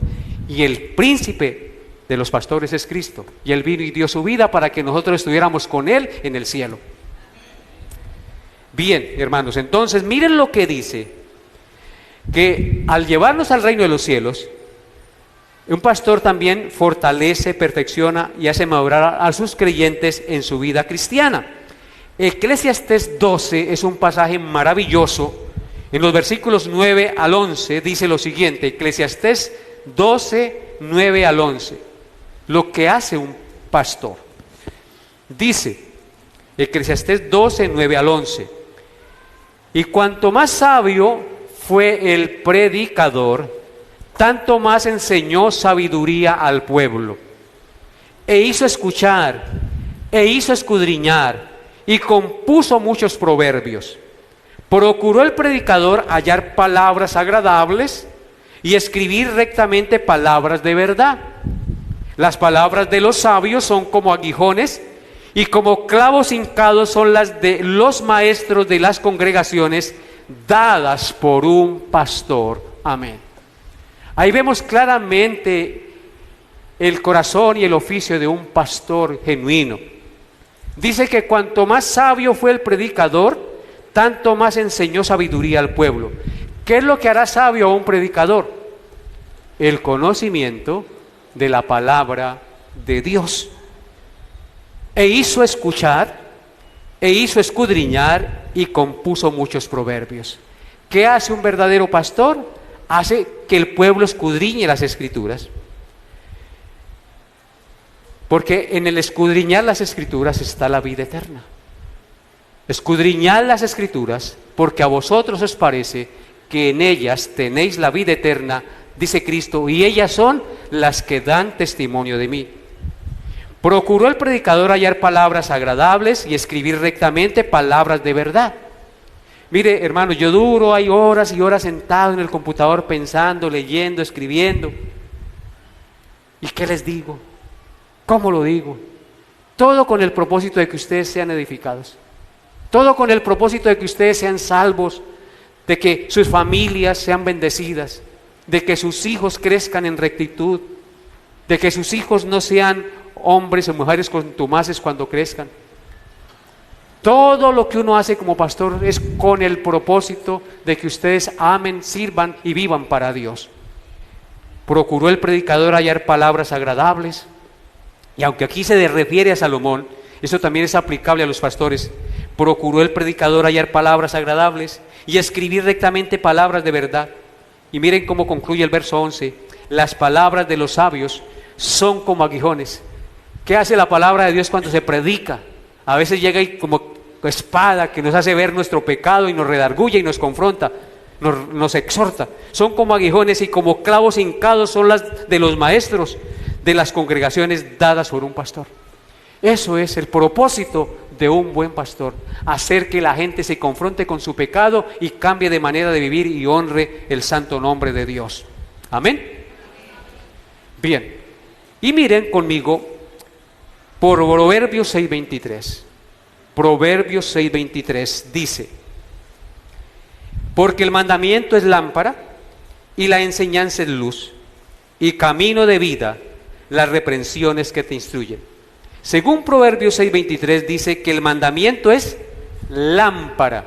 Y el príncipe de los pastores es Cristo. Y Él vino y dio su vida para que nosotros estuviéramos con Él en el cielo. Bien, hermanos, entonces miren lo que dice, que al llevarnos al reino de los cielos, un pastor también fortalece, perfecciona y hace madurar a sus creyentes en su vida cristiana. Eclesiastés 12 es un pasaje maravilloso. En los versículos 9 al 11 dice lo siguiente, Eclesiastés 12, 9 al 11, lo que hace un pastor. Dice, Eclesiastés 12, 9 al 11, y cuanto más sabio fue el predicador, tanto más enseñó sabiduría al pueblo, e hizo escuchar, e hizo escudriñar, y compuso muchos proverbios. Procuró el predicador hallar palabras agradables y escribir rectamente palabras de verdad. Las palabras de los sabios son como aguijones, y como clavos hincados son las de los maestros de las congregaciones, dadas por un pastor. Amén. Ahí vemos claramente el corazón y el oficio de un pastor genuino. Dice que cuanto más sabio fue el predicador, tanto más enseñó sabiduría al pueblo. ¿Qué es lo que hará sabio a un predicador? El conocimiento de la palabra de Dios. E hizo escuchar, e hizo escudriñar, y compuso muchos proverbios. ¿Qué hace un verdadero pastor? Hace que el pueblo escudriñe las Escrituras. Porque en el escudriñar las Escrituras está la vida eterna. Escudriñad las Escrituras, porque a vosotros os parece que en ellas tenéis la vida eterna, dice Cristo, y ellas son las que dan testimonio de mí. Procuró el predicador hallar palabras agradables y escribir rectamente palabras de verdad. Mire, hermano, yo duro, hay horas y horas sentado en el computador pensando, leyendo, escribiendo. ¿Y qué les digo? ¿Cómo lo digo? Todo con el propósito de que ustedes sean edificados. Todo con el propósito de que ustedes sean salvos, de que sus familias sean bendecidas, de que sus hijos crezcan en rectitud, de que sus hijos no sean hombres o mujeres contumaces cuando crezcan. Todo lo que uno hace como pastor es con el propósito de que ustedes amen, sirvan y vivan para Dios. Procuró el predicador hallar palabras agradables, y aunque aquí se refiere a Salomón, eso también es aplicable a los pastores. Procuró el predicador hallar palabras agradables y escribir rectamente palabras de verdad. Y miren cómo concluye el verso 11. Las palabras de los sabios son como aguijones. ¿Qué hace la palabra de Dios cuando se predica? A veces llega y como espada que nos hace ver nuestro pecado y nos redarguye y nos confronta, nos exhorta. Son como aguijones y como clavos hincados son las de los maestros de las congregaciones dadas por un pastor. Eso es el propósito de un buen pastor, hacer que la gente se confronte con su pecado y cambie de manera de vivir y honre el santo nombre de Dios. Amén. Bien, y miren conmigo por Proverbios 6:23. Proverbios 6:23 dice: porque el mandamiento es lámpara y la enseñanza es luz, y camino de vida las reprensiones que te instruyen. Según Proverbios 6:23 dice que el mandamiento es lámpara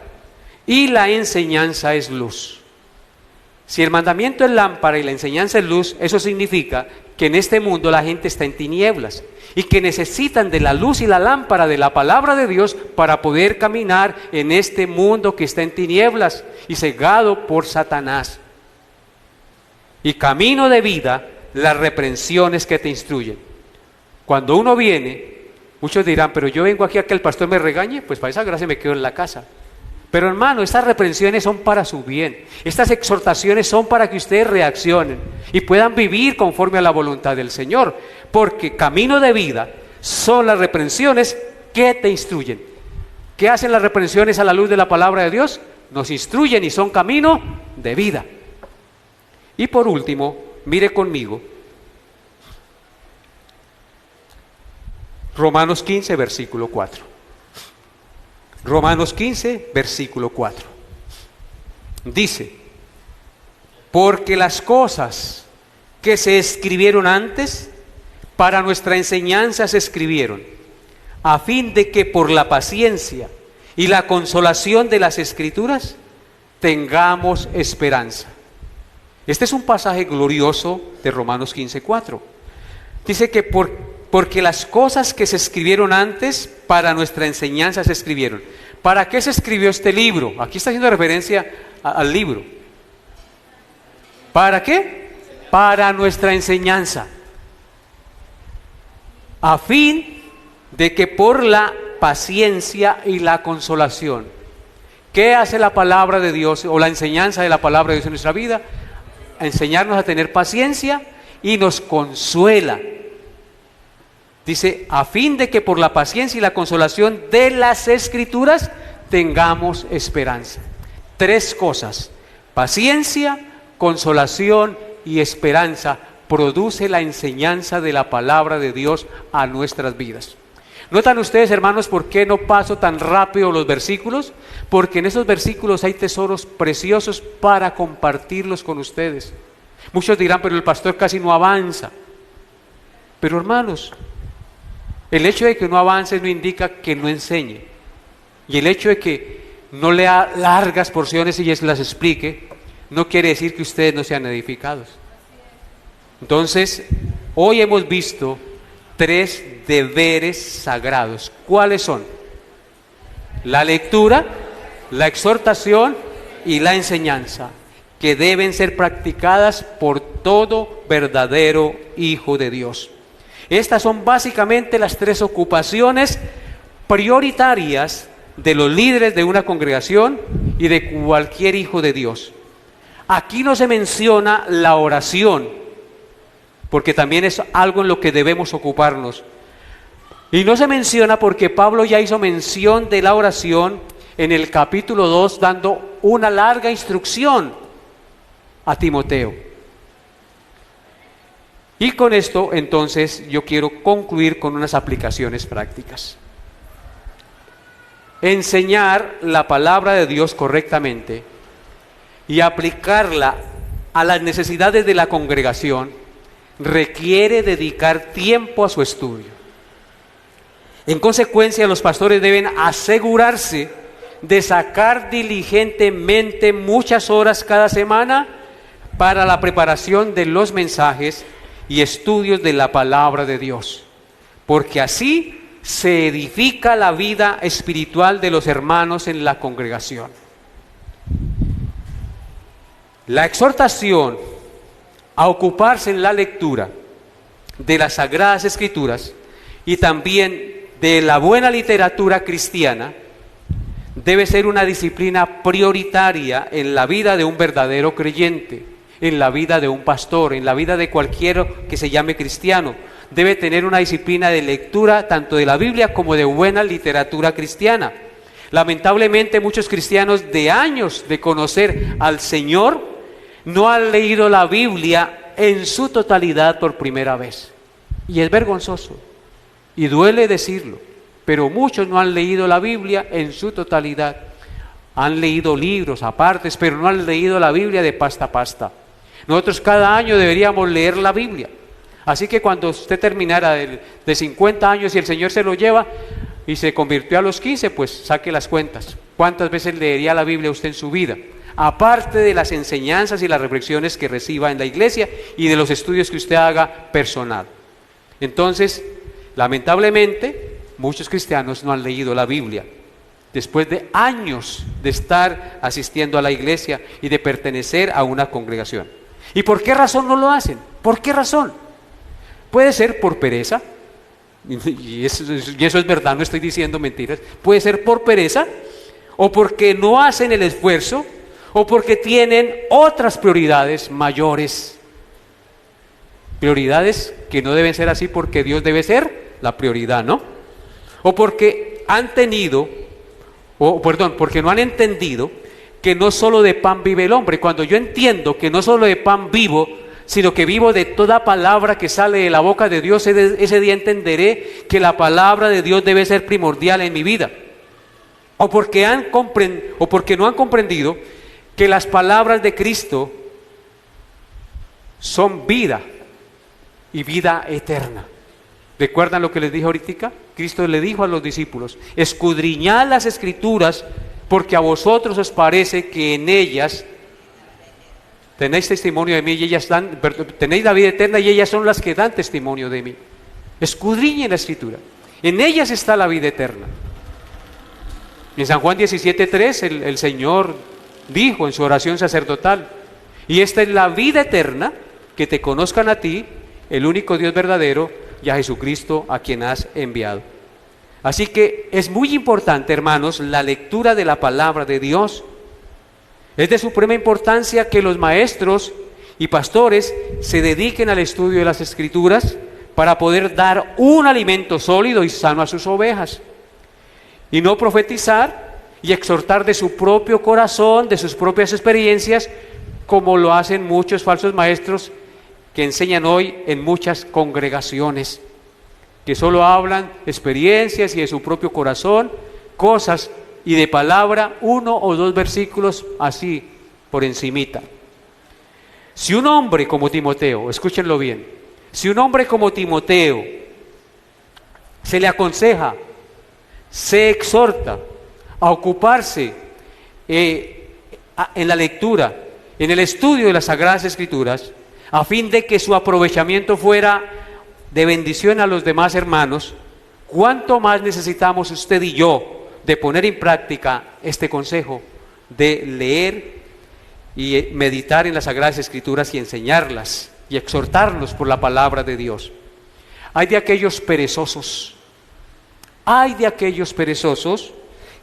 y la enseñanza es luz. Si el mandamiento es lámpara y la enseñanza es luz, eso significa que en este mundo la gente está en tinieblas y que necesitan de la luz y la lámpara de la palabra de Dios para poder caminar en este mundo que está en tinieblas y cegado por Satanás. Y camino de vida, las reprensiones que te instruyen. Cuando uno viene, muchos dirán, pero yo vengo aquí a que el pastor me regañe, pues para esa gracia me quedo en la casa. Pero hermano, estas reprensiones son para su bien. Estas exhortaciones son para que ustedes reaccionen y puedan vivir conforme a la voluntad del Señor. Porque camino de vida son las reprensiones que te instruyen. ¿Qué hacen las reprensiones a la luz de la palabra de Dios? Nos instruyen y son camino de vida. Y por último, mire conmigo Romanos 15, versículo 4. Romanos 15, versículo 4. Dice: porque las cosas que se escribieron antes, para nuestra enseñanza se escribieron, a fin de que por la paciencia y la consolación de las Escrituras tengamos esperanza. Este es un pasaje glorioso de Romanos 15, 4. Dice que porque las cosas que se escribieron antes, para nuestra enseñanza se escribieron. ¿Para qué se escribió este libro? Aquí está haciendo referencia al libro. ¿Para qué? Para nuestra enseñanza. A fin de que por la paciencia y la consolación. ¿Qué hace la palabra de Dios o la enseñanza de la palabra de Dios en nuestra vida? Enseñarnos a tener paciencia y nos consuela. Dice, a fin de que por la paciencia y la consolación de las Escrituras tengamos esperanza. Tres cosas: paciencia, consolación y esperanza produce la enseñanza de la palabra de Dios a nuestras vidas. ¿Notan ustedes, hermanos, por qué no paso tan rápido los versículos? Porque en esos versículos hay tesoros preciosos para compartirlos con ustedes. Muchos dirán, pero el pastor casi no avanza. Pero hermanos, el hecho de que no avance no indica que no enseñe. Y el hecho de que no lea largas porciones y las explique, no quiere decir que ustedes no sean edificados. Entonces, hoy hemos visto 3 deberes sagrados. ¿Cuáles son? La lectura, la exhortación y la enseñanza, que deben ser practicadas por todo verdadero hijo de Dios. Estas son básicamente las 3 ocupaciones prioritarias de los líderes de una congregación y de cualquier hijo de Dios. Aquí no se menciona la oración, porque también es algo en lo que debemos ocuparnos. Y no se menciona porque Pablo ya hizo mención de la oración en el capítulo 2, dando una larga instrucción a Timoteo. Y con esto, entonces, yo quiero concluir con unas aplicaciones prácticas. Enseñar la palabra de Dios correctamente y aplicarla a las necesidades de la congregación requiere dedicar tiempo a su estudio. En consecuencia, los pastores deben asegurarse de sacar diligentemente muchas horas cada semana para la preparación de los mensajes y estudios de la palabra de Dios, porque así se edifica la vida espiritual de los hermanos en la congregación. La exhortación a ocuparse en la lectura de las Sagradas Escrituras y también de la buena literatura cristiana debe ser una disciplina prioritaria en la vida de un verdadero creyente, en la vida de un pastor, en la vida de cualquiera que se llame cristiano. Debe tener una disciplina de lectura tanto de la Biblia como de buena literatura cristiana. Lamentablemente muchos cristianos de años de conocer al Señor no han leído la Biblia en su totalidad por primera vez. Y es vergonzoso, y duele decirlo, pero muchos no han leído la Biblia en su totalidad. Han leído libros apartes, pero no han leído la Biblia de pasta a pasta. Nosotros cada año deberíamos leer la Biblia. Así que cuando usted terminara de 50 años y el Señor se lo lleva y se convirtió a los 15, pues saque las cuentas. ¿Cuántas veces leería la Biblia usted en su vida? Aparte de las enseñanzas y las reflexiones que reciba en la iglesia y de los estudios que usted haga personal. Entonces, lamentablemente, muchos cristianos no han leído la Biblia. Después de años de estar asistiendo a la iglesia y de pertenecer a una congregación. ¿Y por qué razón no lo hacen? ¿Por qué razón? Puede ser por pereza, y eso es verdad, no estoy diciendo mentiras. Puede ser por pereza, o porque no hacen el esfuerzo, o porque tienen otras prioridades mayores. Prioridades que no deben ser así porque Dios debe ser la prioridad, ¿no? O porque porque no han entendido que no solo de pan vive el hombre. Cuando yo entiendo que no solo de pan vivo, sino que vivo de toda palabra que sale de la boca de Dios, ese día entenderé que la palabra de Dios debe ser primordial en mi vida. O porque no han comprendido que las palabras de Cristo son vida y vida eterna. ¿Recuerdan lo que les dije ahorita? Cristo le dijo a los discípulos: escudriñad las Escrituras, porque a vosotros os parece que en ellas tenéis testimonio de mí y tenéis la vida eterna, y ellas son las que dan testimonio de mí. Escudriñen la Escritura, en ellas está la vida eterna. En San Juan 17:3 el Señor dijo en su oración sacerdotal: y esta es la vida eterna, que te conozcan a ti, el único Dios verdadero, y a Jesucristo a quien has enviado. Así que es muy importante, hermanos, la lectura de la palabra de Dios. Es de suprema importancia que los maestros y pastores se dediquen al estudio de las Escrituras para poder dar un alimento sólido y sano a sus ovejas, y no profetizar y exhortar de su propio corazón, de sus propias experiencias, como lo hacen muchos falsos maestros que enseñan hoy en muchas congregaciones, que solo hablan experiencias y de su propio corazón, cosas, y de palabra 1 o 2 versículos así por encimita. Si un hombre como Timoteo, escúchenlo bien, si un hombre como Timoteo se le aconseja, se exhorta a ocuparse en la lectura, en el estudio de las Sagradas Escrituras, a fin de que su aprovechamiento fuera de bendición a los demás hermanos, ¿cuánto más necesitamos usted y yo de poner en práctica este consejo de leer y meditar en las Sagradas Escrituras y enseñarlas y exhortarlos por la palabra de Dios? Hay de aquellos perezosos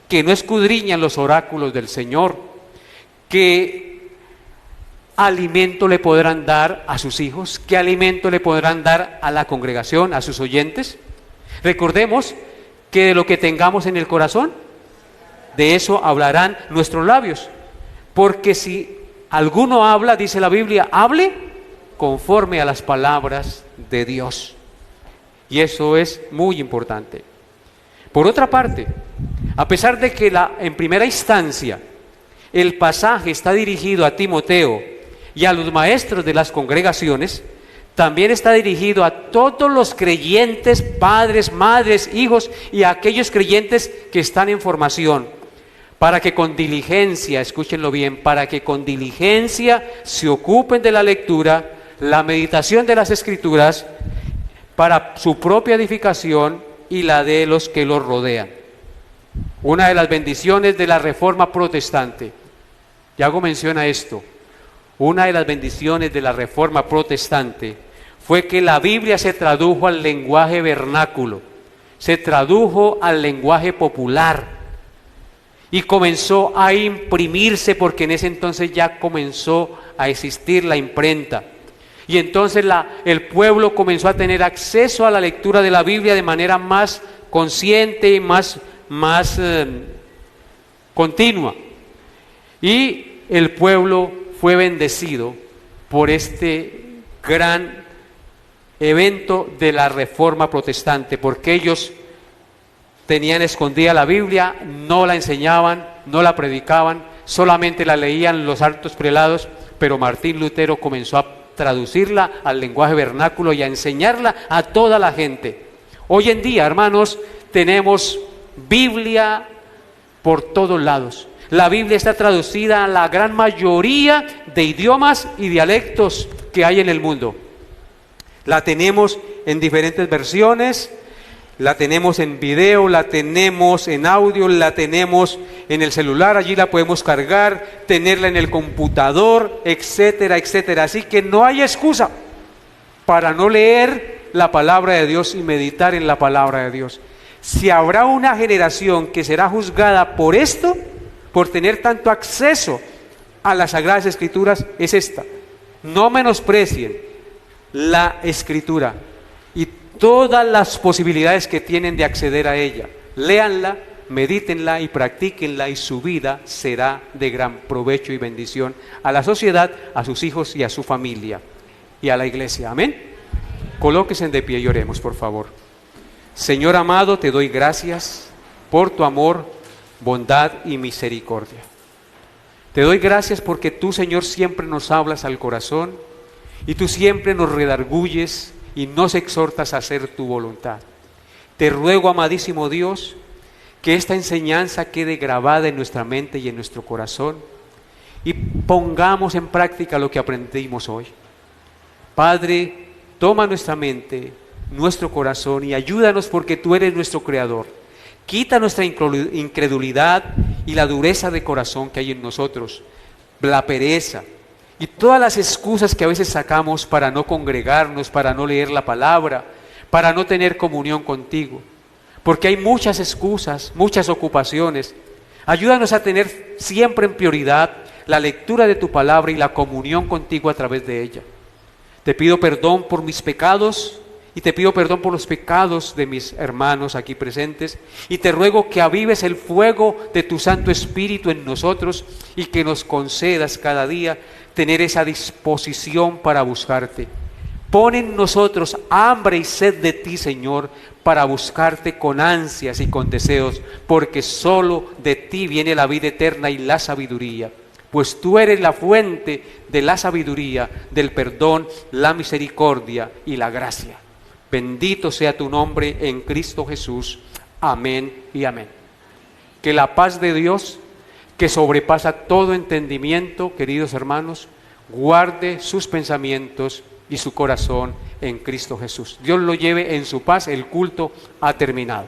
que no escudriñan los oráculos del Señor, que alimento le podrán dar a sus hijos, qué alimento le podrán dar a la congregación, a sus oyentes. Recordemos que de lo que tengamos en el corazón, de eso hablarán nuestros labios, porque si alguno habla, dice la Biblia, hable conforme a las palabras de Dios, y eso es muy importante. Por otra parte, a pesar de que en primera instancia el pasaje está dirigido a Timoteo y a los maestros de las congregaciones, también está dirigido a todos los creyentes, padres, madres, hijos y a aquellos creyentes que están en formación, para que con diligencia, escúchenlo bien, para que con diligencia se ocupen de la lectura, la meditación de las Escrituras, para su propia edificación y la de los que los rodean. Una de las bendiciones de la Reforma Protestante, y hago mención a esto, una de las bendiciones de la Reforma Protestante fue que la Biblia se tradujo al lenguaje vernáculo, se tradujo al lenguaje popular y comenzó a imprimirse, porque en ese entonces ya comenzó a existir la imprenta. Y entonces el pueblo comenzó a tener acceso a la lectura de la Biblia de manera más consciente y más continua. Y el pueblo fue bendecido por este gran evento de la Reforma Protestante, porque ellos tenían escondida la Biblia, no la enseñaban, no la predicaban, solamente la leían los altos prelados, pero Martín Lutero comenzó a traducirla al lenguaje vernáculo y a enseñarla a toda la gente. Hoy en día, hermanos, tenemos Biblia por todos lados. La Biblia está traducida a la gran mayoría de idiomas y dialectos que hay en el mundo. La tenemos en diferentes versiones, la tenemos en video, la tenemos en audio, la tenemos en el celular, allí la podemos cargar, tenerla en el computador, etcétera, etcétera. Así que no hay excusa para no leer la palabra de Dios y meditar en la palabra de Dios. Si habrá una generación que será juzgada por esto, por tener tanto acceso a las Sagradas Escrituras, es esta. No menosprecien la Escritura y todas las posibilidades que tienen de acceder a ella. Léanla, medítenla y practíquenla, y su vida será de gran provecho y bendición a la sociedad, a sus hijos y a su familia y a la iglesia. Amén. Colóquense de pie y oremos, por favor. Señor amado, te doy gracias por tu amor, bondad y misericordia. Te doy gracias porque tú, Señor, siempre nos hablas al corazón y tú siempre nos redarguyes y nos exhortas a hacer tu voluntad. Te ruego, amadísimo Dios, que esta enseñanza quede grabada en nuestra mente y en nuestro corazón y pongamos en práctica lo que aprendimos hoy. Padre, toma nuestra mente, nuestro corazón y ayúdanos porque tú eres nuestro Creador. Quita nuestra incredulidad y la dureza de corazón que hay en nosotros, la pereza y todas las excusas que a veces sacamos para no congregarnos, para no leer la palabra, para no tener comunión contigo. Porque hay muchas excusas, muchas ocupaciones. Ayúdanos a tener siempre en prioridad la lectura de tu palabra y la comunión contigo a través de ella. Te pido perdón por mis pecados y te pido perdón por los pecados de mis hermanos aquí presentes y te ruego que avives el fuego de tu Santo Espíritu en nosotros y que nos concedas cada día tener esa disposición para buscarte. Pon en nosotros hambre y sed de ti, Señor, para buscarte con ansias y con deseos, porque solo de ti viene la vida eterna y la sabiduría. Pues tú eres la fuente de la sabiduría, del perdón, la misericordia y la gracia. Bendito sea tu nombre en Cristo Jesús. Amén y amén. Que la paz de Dios, que sobrepasa todo entendimiento, queridos hermanos, guarde sus pensamientos y su corazón en Cristo Jesús. Dios lo lleve en su paz. El culto ha terminado.